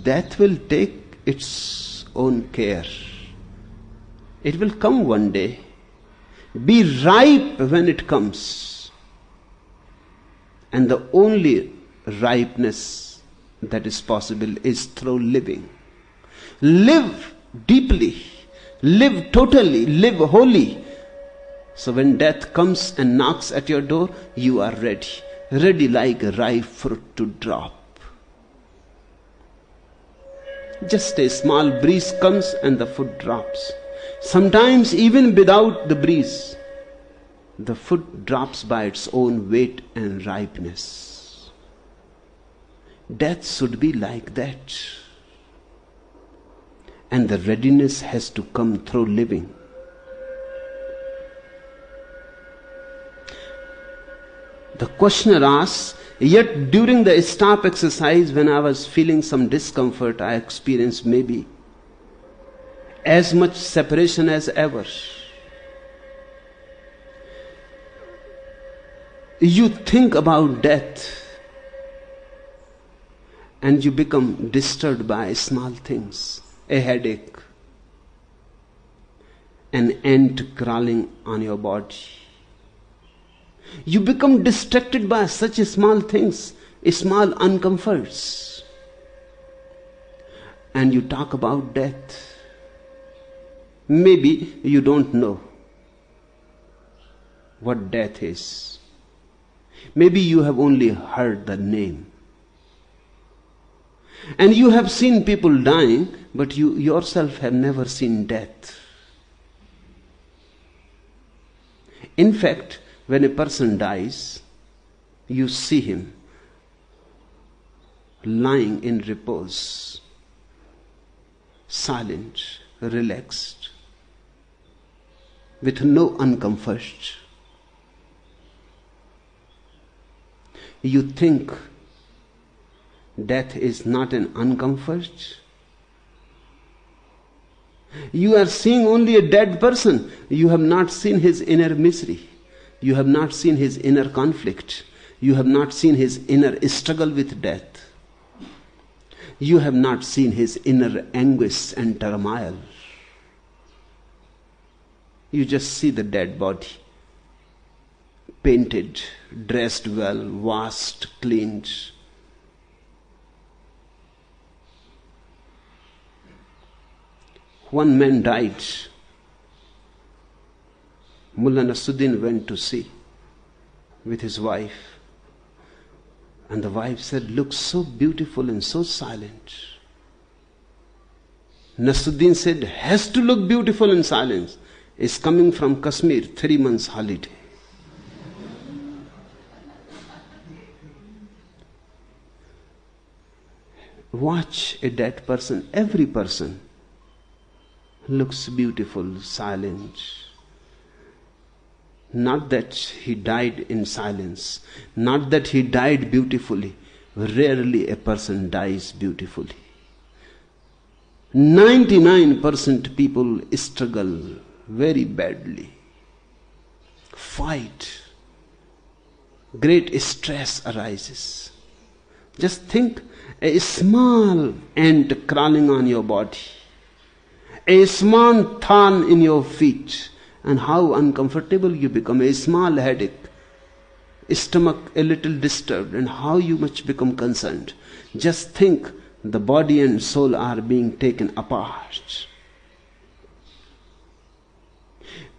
Death will take its own care. It will come one day. Be ripe when it comes. And the only ripeness that is possible is through living. Live deeply. Live totally. Live wholly. So when death comes and knocks at your door, you are ready. Ready like a ripe fruit to drop. Just a small breeze comes and the foot drops. Sometimes even without the breeze, the foot drops by its own weight and ripeness. Death should be like that. And the readiness has to come through living. The questioner asks, yet during the stop exercise, when I was feeling some discomfort, I experienced maybe as much separation as ever. You think about death and you become disturbed by small things. A headache, an ant crawling on your body. You become distracted by such small things, small uncomforts. And you talk about death. Maybe you don't know what death is. Maybe you have only heard the name. And you have seen people dying, but you yourself have never seen death. In fact, when a person dies, you see him lying in repose, silent, relaxed, with no uncomfort. You think death is not an uncomfort. You are seeing only a dead person. You have not seen his inner misery. You have not seen his inner conflict. You have not seen his inner struggle with death. You have not seen his inner anguish and turmoil. You just see the dead body, painted, dressed well, washed, cleaned. One man died. Mullah Nasruddin went to see with his wife. And the wife said, "Looks so beautiful and so silent." Nasruddin said, "Has to look beautiful and silent. Is coming from Kashmir, 3 months holiday." Watch a dead person. Every person looks beautiful, silent. Not that he died in silence, not that he died beautifully. Rarely a person dies beautifully. 99% people struggle very badly, fight, great stress arises. Just think, a small ant crawling on your body, a small thorn in your feet, and how uncomfortable you become. A small headache, stomach a little disturbed, and how you much become concerned. Just think, the body and soul are being taken apart.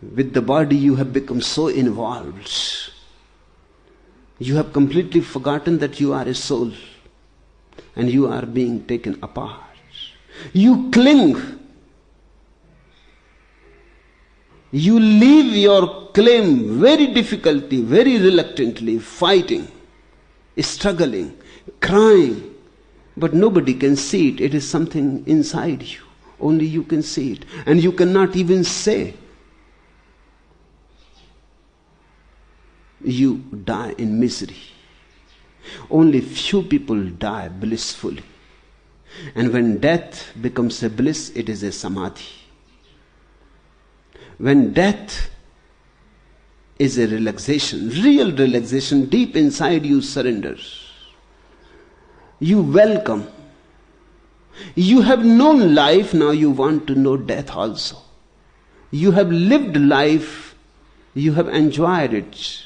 With the body you have become so involved. You have completely forgotten that you are a soul and you are being taken apart. You cling. You leave your claim very difficultly, very reluctantly, fighting, struggling, crying. But nobody can see it. It is something inside you. Only you can see it. And you cannot even say. You die in misery. Only few people die blissfully. And when death becomes a bliss, it is a samadhi. When death is a relaxation, real relaxation, deep inside you surrenders. You welcome. You have known life, now you want to know death also. You have lived life, you have enjoyed it.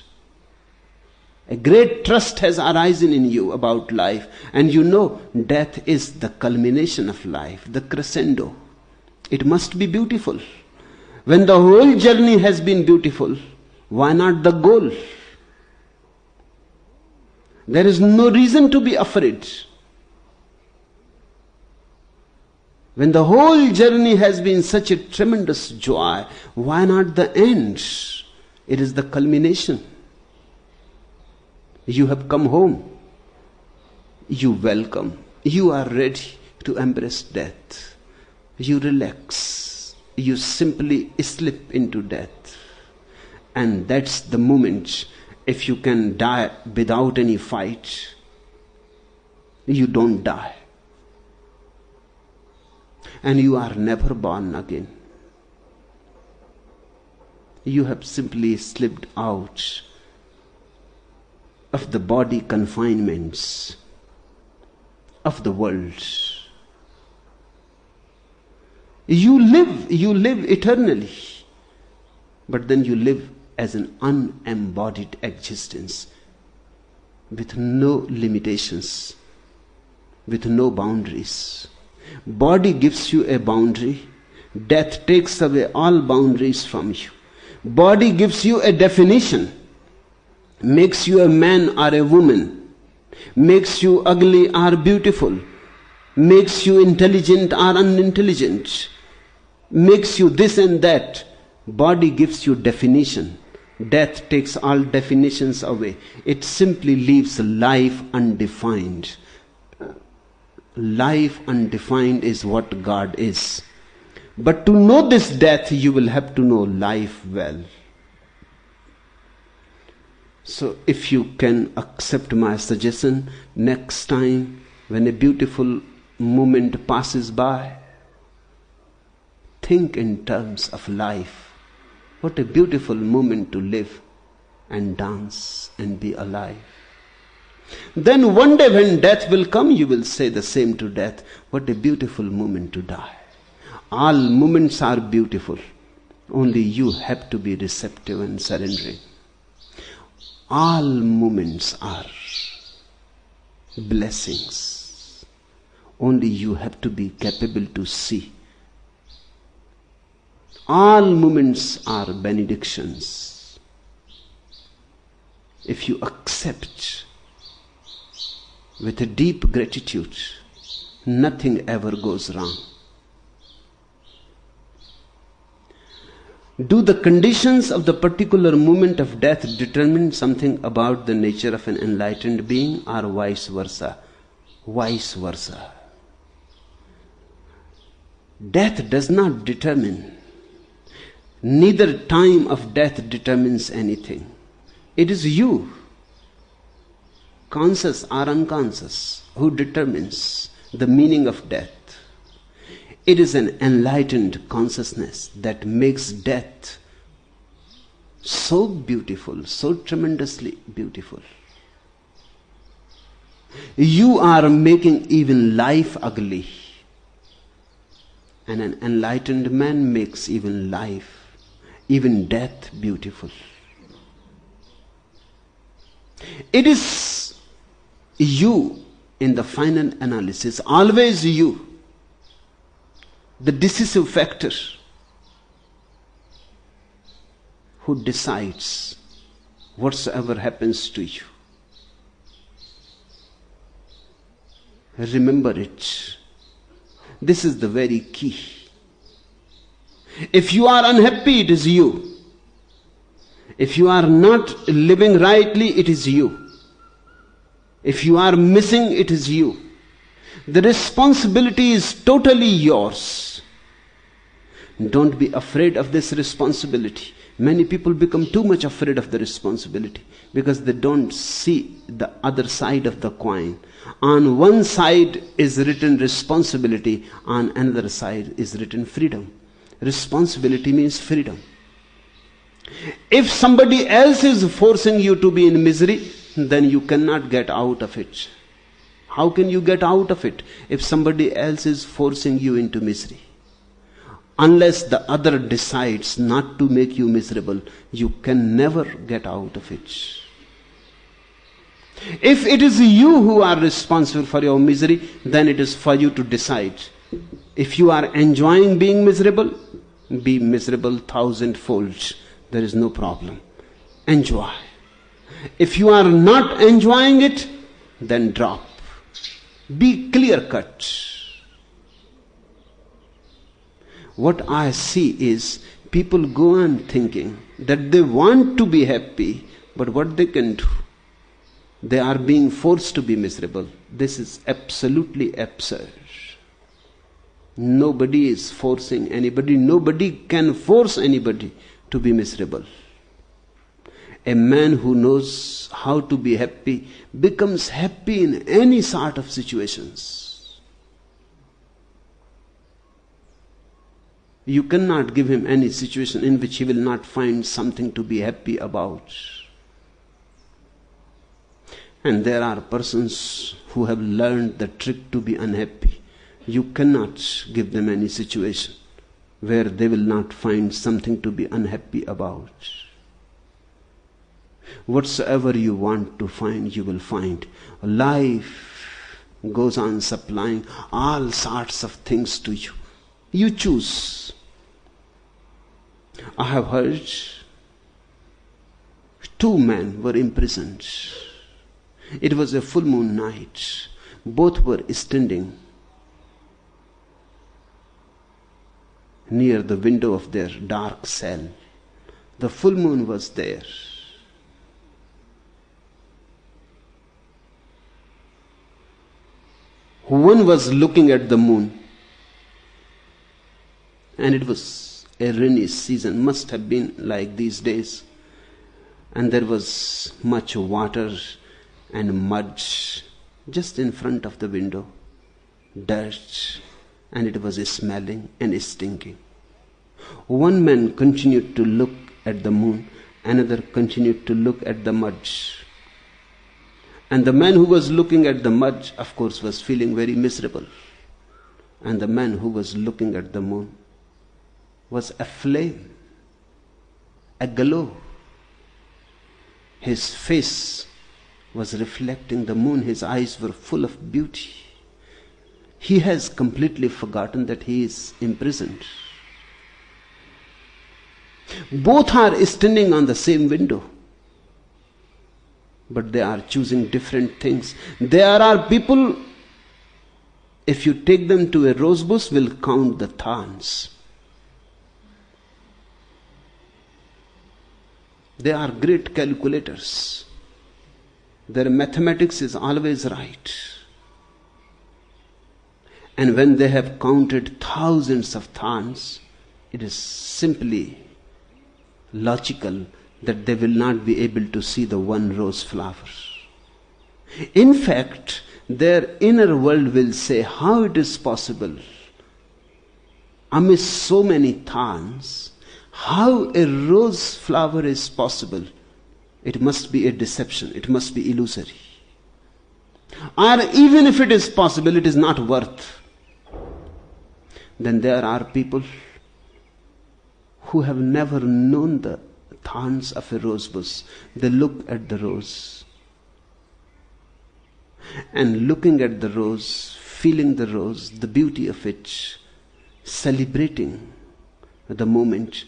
A great trust has arisen in you about life, and you know death is the culmination of life, the crescendo. It must be beautiful. When the whole journey has been beautiful, why not the goal? There is no reason to be afraid. When the whole journey has been such a tremendous joy, why not the end? It is the culmination. You have come home. You welcome. You are ready to embrace death. You relax. You simply slip into death. And that's the moment. If you can die without any fight, you don't die. And you are never born again. You have simply slipped out of the body confinements of the world. You live eternally, but then you live as an unembodied existence with no limitations, with no boundaries. Body gives you a boundary. Death takes away all boundaries from you. Body gives you a definition, makes you a man or a woman, makes you ugly or beautiful, makes you intelligent or unintelligent, makes you this and that. Body gives you definition. Death takes all definitions away. It simply leaves life undefined. Life undefined is what God is. But to know this death, you will have to know life well. So if you can accept my suggestion, next time when a beautiful moment passes by, think in terms of life. What a beautiful moment to live and dance and be alive. Then one day when death will come, you will say the same to death. What a beautiful moment to die. All moments are beautiful. Only you have to be receptive and surrendering. All moments are blessings. Only you have to be capable to see. All moments are benedictions. If you accept with a deep gratitude, nothing ever goes wrong. Do the conditions of the particular moment of death determine something about the nature of an enlightened being, or vice versa? Vice versa. Death does not determine. Neither time of death determines anything. It is you, conscious or unconscious, who determines the meaning of death. It is an enlightened consciousness that makes death so beautiful, so tremendously beautiful. You are making even life ugly. And an enlightened man makes even life, even death beautiful. It is you in the final analysis, always you, the decisive factor who decides whatsoever happens to you. Remember it. This is the very key. If you are unhappy, it is you. If you are not living rightly, it is you. If you are missing, it is you. The responsibility is totally yours. Don't be afraid of this responsibility. Many people become too much afraid of the responsibility because they don't see the other side of the coin. On one side is written responsibility, on another side is written freedom. Responsibility means freedom. If somebody else is forcing you to be in misery, then you cannot get out of it. How can you get out of it if somebody else is forcing you into misery? Unless the other decides not to make you miserable, you can never get out of it. If it is you who are responsible for your misery, then it is for you to decide. If you are enjoying being miserable, be miserable 1,000-fold. There is no problem. Enjoy. If you are not enjoying it, then drop. Be clear-cut. What I see is people go on thinking that they want to be happy, but what they can do? They are being forced to be miserable. This is absolutely absurd. Nobody is forcing anybody. Nobody can force anybody to be miserable. A man who knows how to be happy becomes happy in any sort of situations. You cannot give him any situation in which he will not find something to be happy about. And there are persons who have learned the trick to be unhappy. You cannot give them any situation where they will not find something to be unhappy about. Whatsoever you want to find, you will find. Life goes on supplying all sorts of things to you. You choose. I have heard 2 men were imprisoned. It was a full moon night. Both were standing near the window of their dark cell. The full moon was there. One was looking at the moon, and it was a rainy season, must have been like these days, and there was much water and mud just in front of the window, dirt, and it was smelling and stinking. One man continued to look at the moon, another continued to look at the mud. And the man who was looking at the mud, of course, was feeling very miserable. And the man who was looking at the moon was aflame, aglow. His face was reflecting the moon. His eyes were full of beauty. He has completely forgotten that he is imprisoned. Both are standing on the same window, but they are choosing different things. There are people, if you take them to a rose bush, will count the thorns. They are great calculators. Their mathematics is always right. And when they have counted thousands of thorns, it is simply logical that they will not be able to see the one rose flower. In fact, their inner world will say, how it is possible, amidst so many thorns, how a rose flower is possible? It must be a deception, it must be illusory. Or even if it is possible, it is not worth. Then there are people who have never known the thorns of a rose bush. They look at the rose, and looking at the rose, feeling the rose, the beauty of it, celebrating the moment,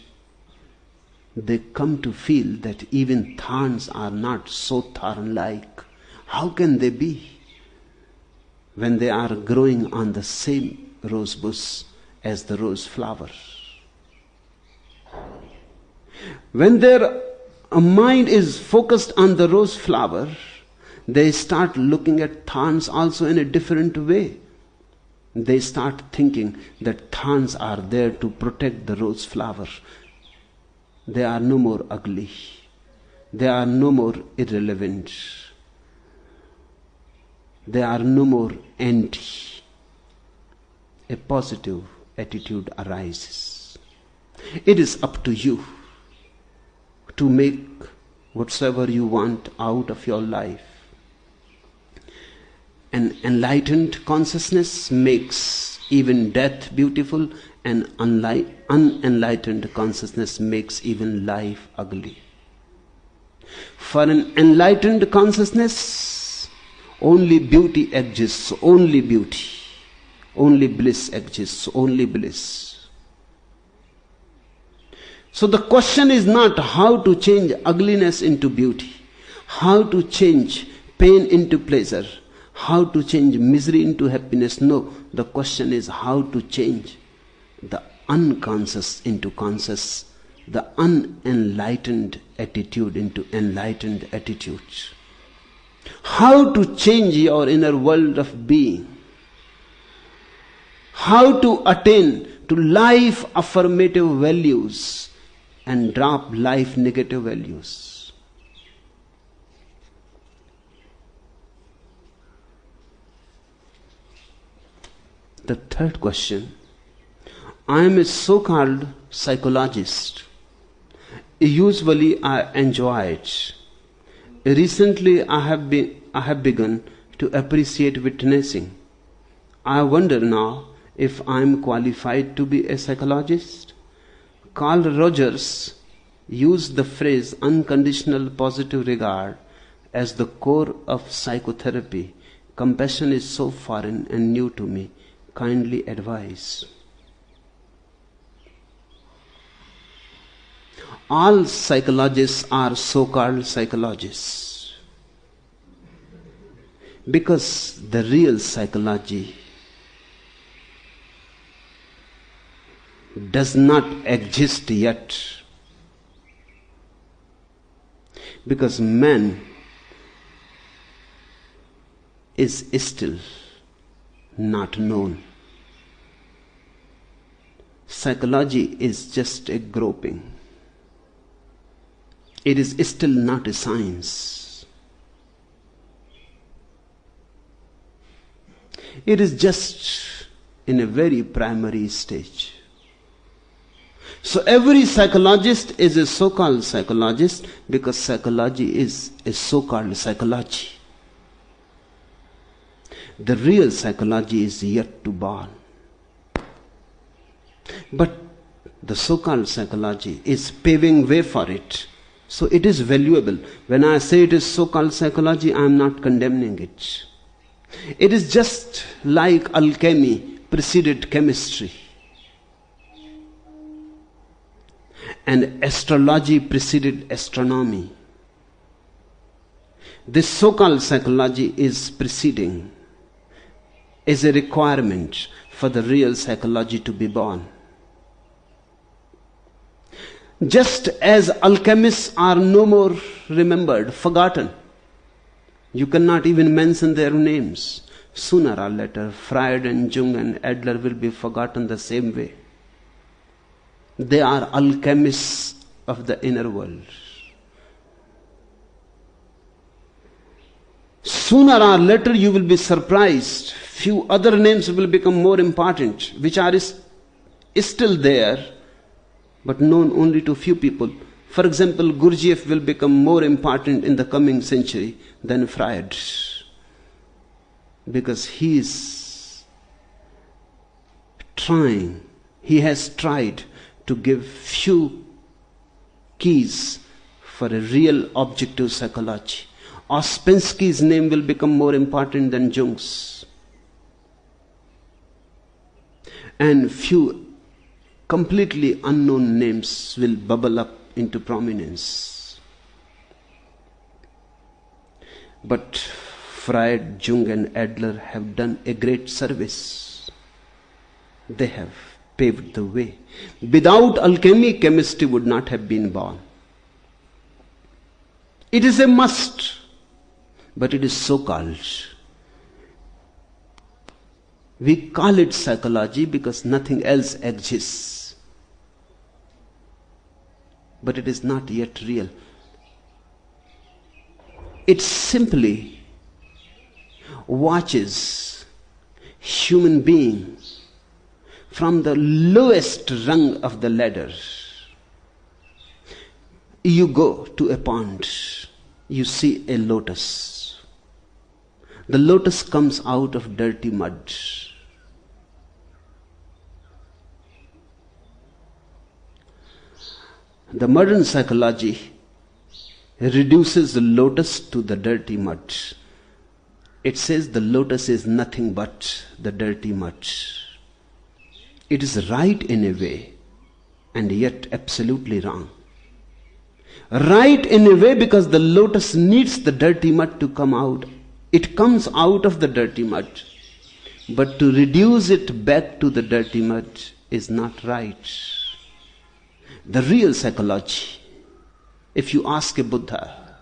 they come to feel that even thorns are not so thorn-like. How can they be when they are growing on the same rose bush as the rose flower? When their mind is focused on the rose flower, they start looking at thorns also in a different way. They start thinking that thorns are there to protect the rose flower. They are no more ugly. They are no more irrelevant. They are no more empty. A positive attitude arises. It is up to you to make whatsoever you want out of your life. An enlightened consciousness makes even death beautiful, and unenlightened consciousness makes even life ugly. For an enlightened consciousness, only beauty exists, only beauty. Only bliss exists, only bliss. So the question is not how to change ugliness into beauty, how to change pain into pleasure, how to change misery into happiness. No, the question is how to change the unconscious into conscious, the unenlightened attitude into enlightened attitude. How to change your inner world of being. How to attain to life affirmative values and drop life negative values. The third question. I am a so-called psychologist. Usually I enjoy it. Recently I have begun to appreciate witnessing. I wonder now if I am qualified to be a psychologist. Carl Rogers used the phrase unconditional positive regard as the core of psychotherapy. Compassion is so foreign and new to me. Kindly advise. All psychologists are so-called psychologists because the real psychology does not exist yet, because man is still not known. Psychology is just a groping. It is still not a science. It is just in a very primary stage. So every psychologist is a so-called psychologist because psychology is a so-called psychology. The real psychology is yet to born. But the so-called psychology is paving way for it. So it is valuable. When I say it is so-called psychology, I am not condemning it. It is just like alchemy preceded chemistry, and astrology preceded astronomy. This so-called psychology is preceding, is a requirement for the real psychology to be born. Just as alchemists are no more remembered, forgotten. You cannot even mention their names. Sooner or later, Freud and Jung and Adler will be forgotten the same way. They are alchemists of the inner world. Sooner or later you will be surprised. Few other names will become more important, which are still there, but known only to few people. For example, Gurdjieff will become more important in the coming century than Freud, because he has tried to give few keys for a real objective psychology. Ouspensky's name will become more important than Jung's, and few completely unknown names will bubble up into prominence. But Freud, Jung and Adler have done a great service. They have paved the way. Without alchemy, chemistry would not have been born. It is a must, but it is so-called. We call it psychology because nothing else exists. But it is not yet real. It simply watches human beings from the lowest rung of the ladder. You go to a pond, you see a lotus. The lotus comes out of dirty mud. The modern psychology reduces the lotus to the dirty mud. It says the lotus is nothing but the dirty mud. It is right in a way, and yet absolutely wrong. Right in a way because the lotus needs the dirty mud to come out. It comes out of the dirty mud. But to reduce it back to the dirty mud is not right. The real psychology, if you ask a Buddha,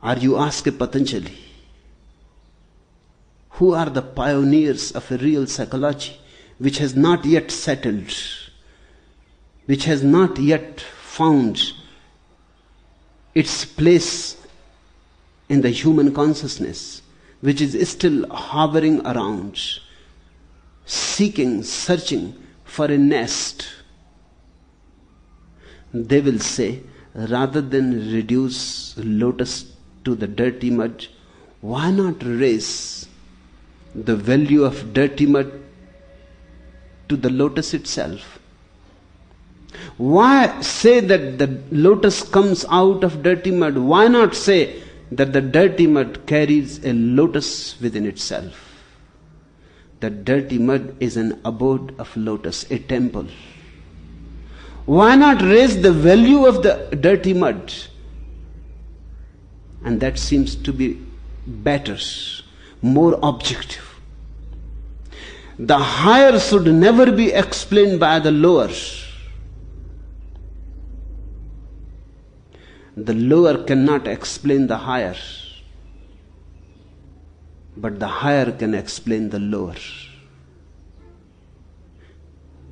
or you ask a Patanjali, who are the pioneers of a real psychology which has not yet settled, which has not yet found its place in the human consciousness, which is still hovering around, seeking, searching for a nest, they will say, rather than reduce lotus to the dirty mud, why not raise the value of dirty mud to the lotus itself? Why say that the lotus comes out of dirty mud? Why not say that the dirty mud carries a lotus within itself? The dirty mud is an abode of lotus, a temple. Why not raise the value of the dirty mud? And that seems to be better, more objective. The higher should never be explained by the lower. The lower cannot explain the higher, but the higher can explain the lower.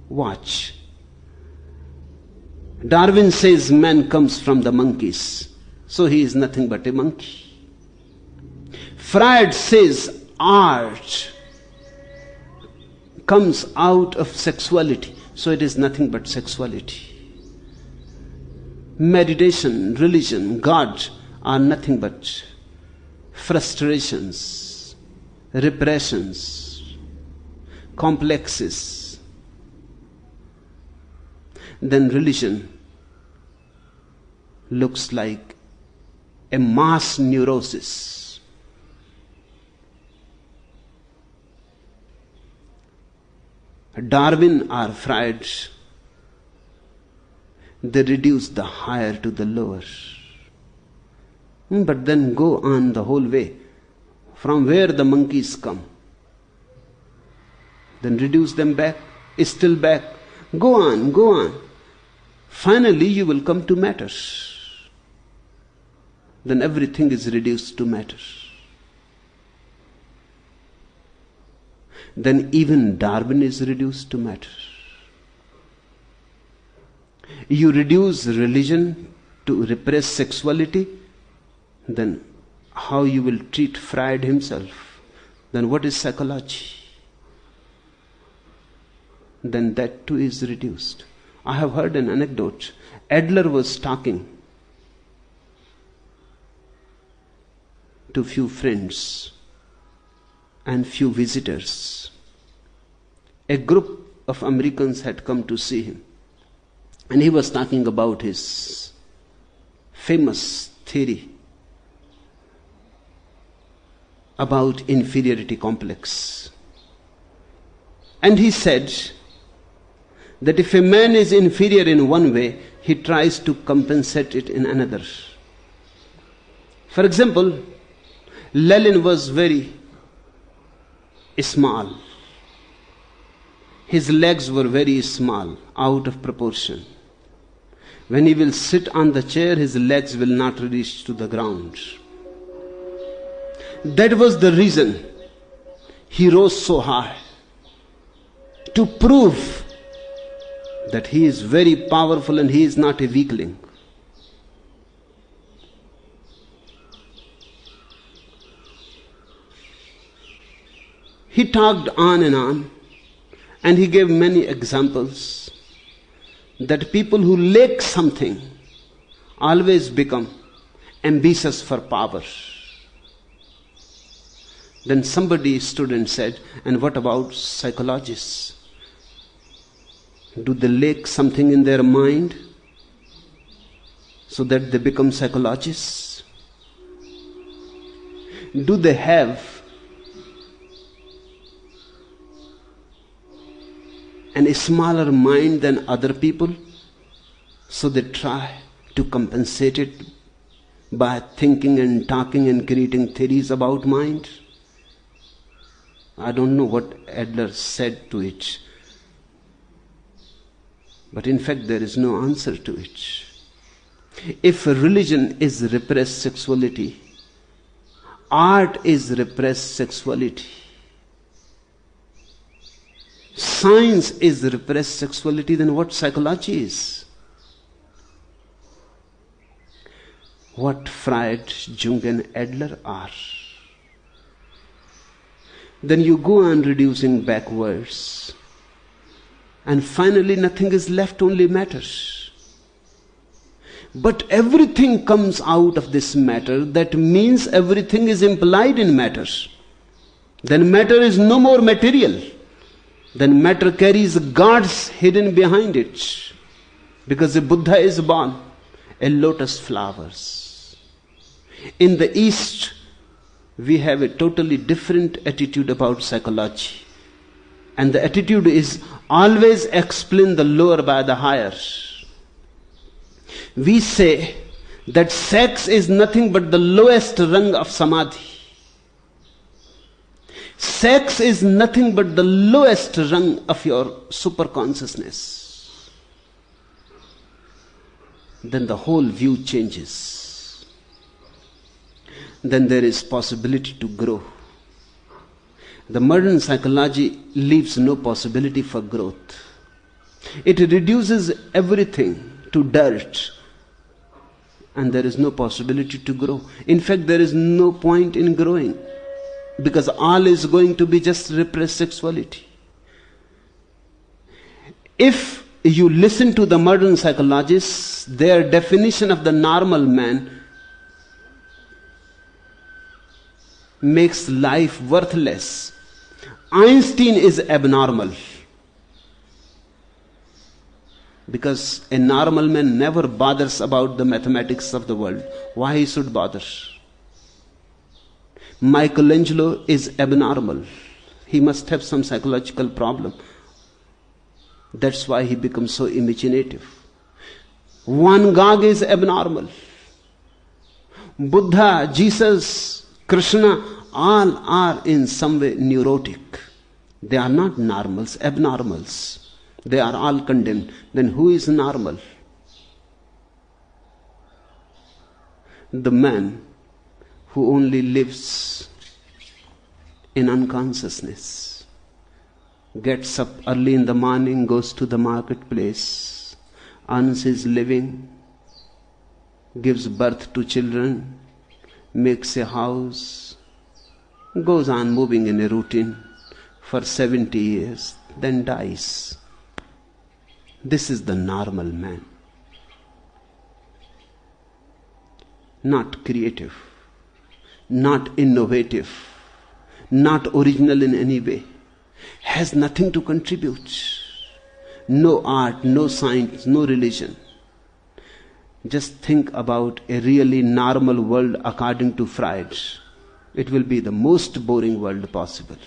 Watch. Darwin says man comes from the monkeys, so he is nothing but a monkey. Freud says art comes out of sexuality, so it is nothing but sexuality. Meditation, religion, God are nothing but frustrations, repressions, complexes. Then religion looks like a mass neurosis. Darwin or Freud, they reduce the higher to the lower. But then go on the whole way, from where the monkeys come. Then reduce them back, still back. Go on, go on. Finally you will come to matter. Then everything is reduced to matter. Then even Darwin is reduced to matter. You reduce religion to repress sexuality, then how you will treat Freud himself? Then what is psychology? Then that too is reduced. I have heard an anecdote. Adler was talking to few friends and few visitors. A group of Americans had come to see him, and he was talking about his famous theory about inferiority complex. And he said that if a man is inferior in one way, he tries to compensate it in another. For example, Lenin was very small. His legs were very small, out of proportion. When he will sit on the chair, his legs will not reach to the ground. That was the reason he rose so high, to prove that he is very powerful and he is not a weakling. He talked on, and he gave many examples that people who lack something always become ambitious for power. Then somebody stood and said, and what about psychologists? Do they lack something in their mind so that they become psychologists? Do they have a smaller mind than other people, so they try to compensate it by thinking and talking and creating theories about mind? I don't know what Adler said to it, But in fact, there is no answer to it. If religion is repressed sexuality, art is repressed sexuality, science is repressed sexuality, then what psychology is? What Freud, Jung and Adler are? Then you go on reducing backwards, and finally nothing is left, only matter. But everything comes out of this matter. That means everything is implied in matter. Then matter is no more material. Then matter carries gods hidden behind it. Because the Buddha is born, a lotus flowers. In the East, we have a totally different attitude about psychology. And the attitude is always explain the lower by the higher. We say that sex is nothing but the lowest rung of samadhi. Sex is nothing but the lowest rung of your superconsciousness. Then the whole view changes. Then there is possibility to grow. The modern psychology leaves no possibility for growth. It reduces everything to dirt, and there is no possibility to grow. In fact, there is no point in growing, because all is going to be just repressed sexuality. If you listen to the modern psychologists, their definition of the normal man makes life worthless. Einstein is abnormal, because a normal man never bothers about the mathematics of the world. Why he should bother? Michelangelo is abnormal. He must have some psychological problem. That's why he becomes so imaginative. Van Gogh is abnormal. Buddha, Jesus, Krishna, all are in some way neurotic. They are not normals, abnormals. They are all condemned. Then who is normal? The man who only lives in unconsciousness, gets up early in the morning, goes to the marketplace, earns his living, gives birth to children, makes a house, goes on moving in a routine for 70 years, then dies. This is the normal man. Not creative, not innovative, not original in any way, has nothing to contribute. No art, no science, no religion. Just think about a really normal world according to Freud. It will be the most boring world possible.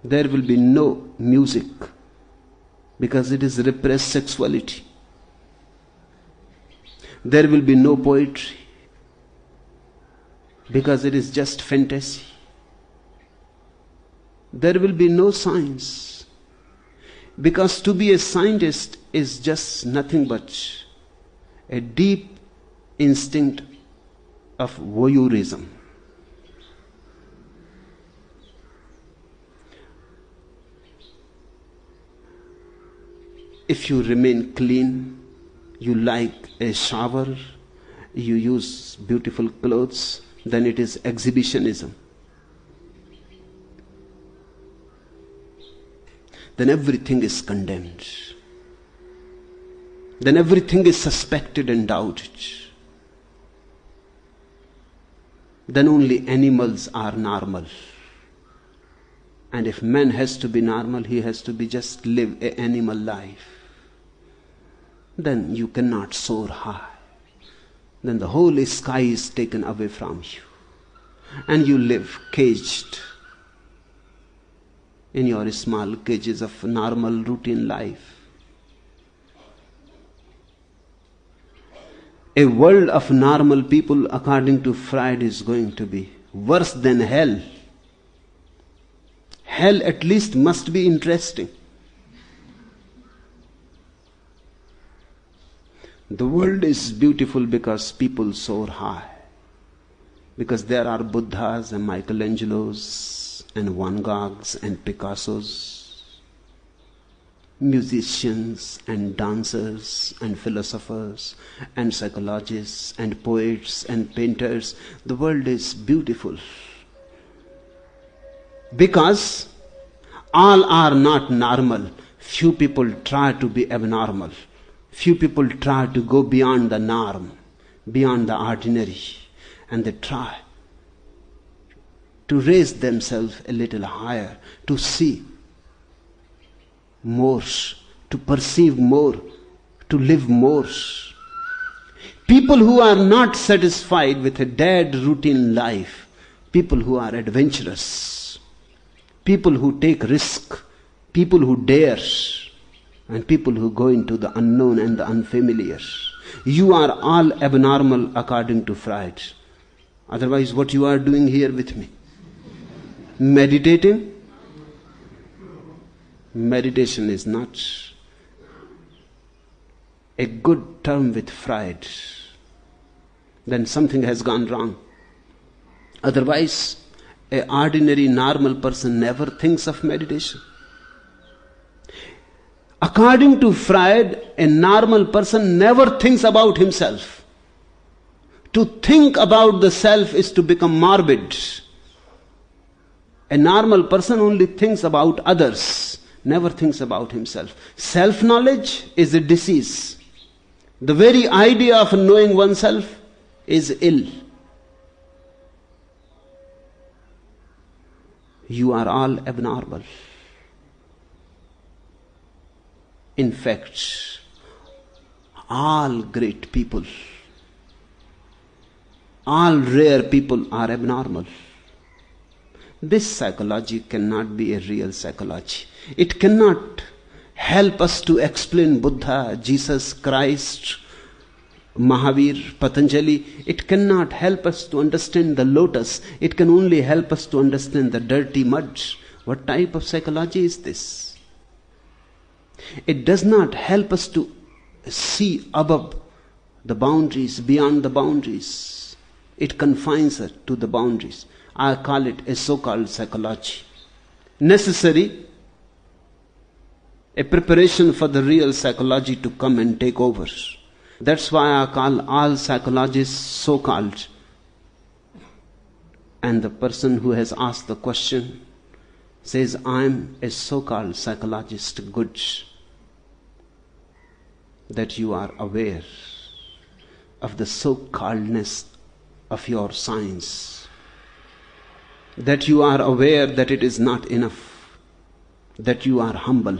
There will be no music, because it is repressed sexuality. There will be no poetry, because it is just fantasy. There will be no science, because to be a scientist is just nothing but a deep instinct of voyeurism. If you remain clean, you like a shower, you use beautiful clothes, then it is exhibitionism. Then everything is condemned. Then everything is suspected and doubted. Then only animals are normal. And if man has to be normal, he has to be just live an animal life. Then you cannot soar high. Then the whole sky is taken away from you. And you live caged in your small cages of normal routine life. A world of normal people, according to Freud, is going to be worse than hell. Hell at least must be interesting. The world is beautiful because people soar high. Because there are Buddhas and Michelangelos and Van Goghs and Picassos, musicians and dancers and philosophers and psychologists and poets and painters. The world is beautiful because all are not normal. Few people try to be abnormal. Few people try to go beyond the norm, beyond the ordinary. And they try to raise themselves a little higher, to see more, to perceive more, to live more. People who are not satisfied with a dead routine life, people who are adventurous, people who take risk, people who dare, and people who go into the unknown and the unfamiliar. You are all abnormal according to Freud. Otherwise, what you are doing here with me? Meditating? Meditation is not a good term with Freud. Then something has gone wrong. Otherwise, an ordinary normal person never thinks of meditation. According to Freud, a normal person never thinks about himself. To think about the self is to become morbid. A normal person only thinks about others, never thinks about himself. Self-knowledge is a disease. The very idea of knowing oneself is ill. You are all abnormal. In fact, all great people, all rare people are abnormal. This psychology cannot be a real psychology. It cannot help us to explain Buddha, Jesus Christ, Mahavir, Patanjali. It cannot help us to understand the lotus. It can only help us to understand the dirty mud. What type of psychology is this? It does not help us to see above the boundaries, beyond the boundaries. It confines us to the boundaries. I call it a so-called psychology. Necessary, a preparation for the real psychology to come and take over. That's why I call all psychologists so-called. And the person who has asked the question says, I'm a so-called psychologist. Good. That you are aware of the so-calledness of your science. That you are aware that it is not enough. That you are humble.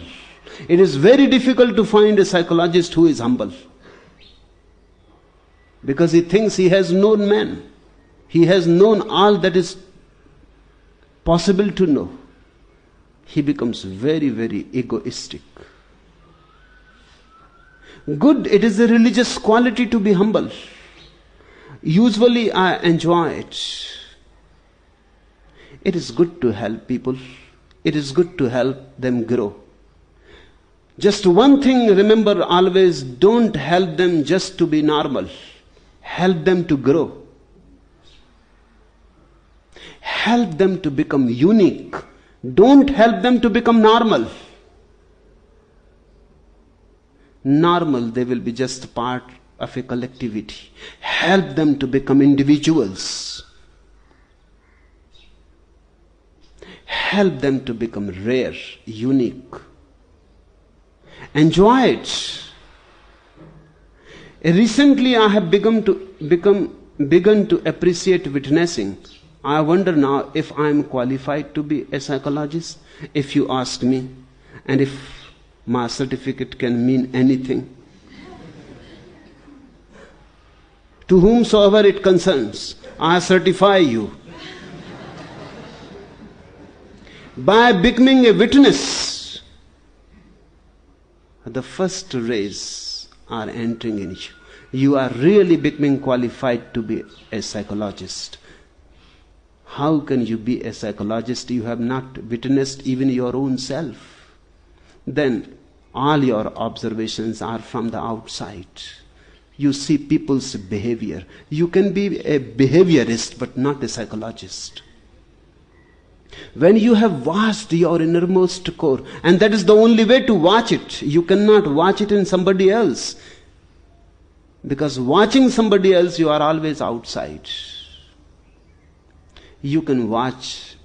It is very difficult to find a psychologist who is humble. Because he thinks he has known man. He has known all that is possible to know. He becomes very, very egoistic. Good, it is a religious quality to be humble. Usually I enjoy it. It is good to help people. It is good to help them grow. Just one thing, remember always, don't help them just to be normal. Help them to grow. Help them to become unique. Don't help them to become normal. Normal, they will be just part of a collectivity. Help them to become individuals. Help them to become rare, unique. Enjoy it. Recently I have begun to appreciate witnessing. I wonder now if I am qualified to be a psychologist, if you ask me, and if my certificate can mean anything. To whomsoever it concerns, I certify you. By becoming a witness, the first rays are entering in you. You are really becoming qualified to be a psychologist. How can you be a psychologist? You have not witnessed even your own self. Then all your observations are from the outside. You see people's behavior. You can be a behaviorist but not a psychologist. When you have watched your innermost core, and that is the only way to watch it. You cannot watch it in somebody else. Because watching somebody else, you are always outside. You can watch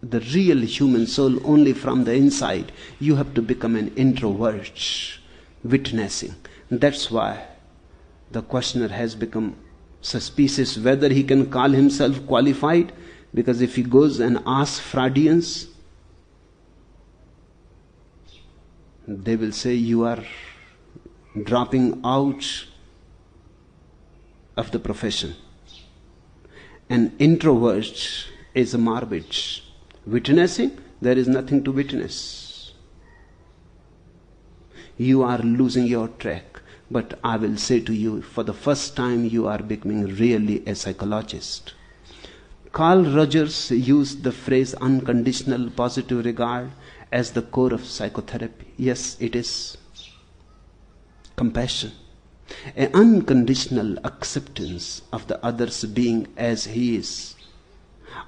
the real human soul only from the inside. You have to become an introvert, witnessing. That's why the questioner has become suspicious whether he can call himself qualified. Because if he goes and asks Freudians, they will say you are dropping out of the profession. An introvert is morbid. Witnessing, there is nothing to witness. You are losing your track. But I will say to you, for the first time you are becoming really a psychologist. Carl Rogers used the phrase unconditional positive regard as the core of psychotherapy. Yes, it is. Compassion. An unconditional acceptance of the other's being as he is.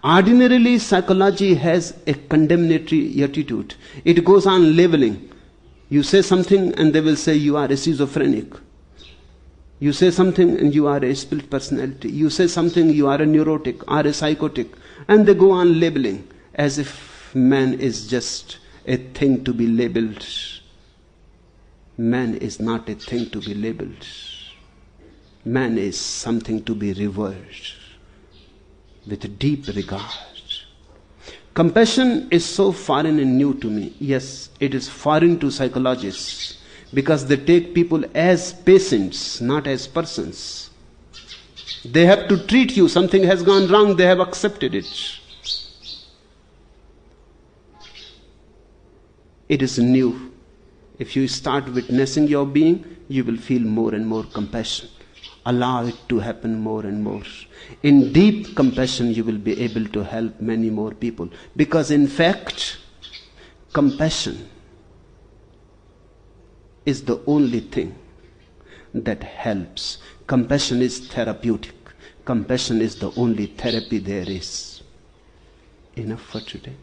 Ordinarily, psychology has a condemnatory attitude. It goes on labeling. You say something and they will say you are a schizophrenic. You say something and you are a split personality. You say something, you are a neurotic or a psychotic. And they go on labeling as if man is just a thing to be labeled. Man is not a thing to be labeled. Man is something to be revered with deep regard. Compassion is so foreign and new to me. Yes, it is foreign to psychologists because they take people as patients, not as persons. They have to treat you. Something has gone wrong. They have accepted it. It is new. If you start witnessing your being, you will feel more and more compassion. Allow it to happen more and more. In deep compassion, you will be able to help many more people. Because in fact, compassion is the only thing that helps. Compassion is therapeutic. Compassion is the only therapy there is. Enough for today.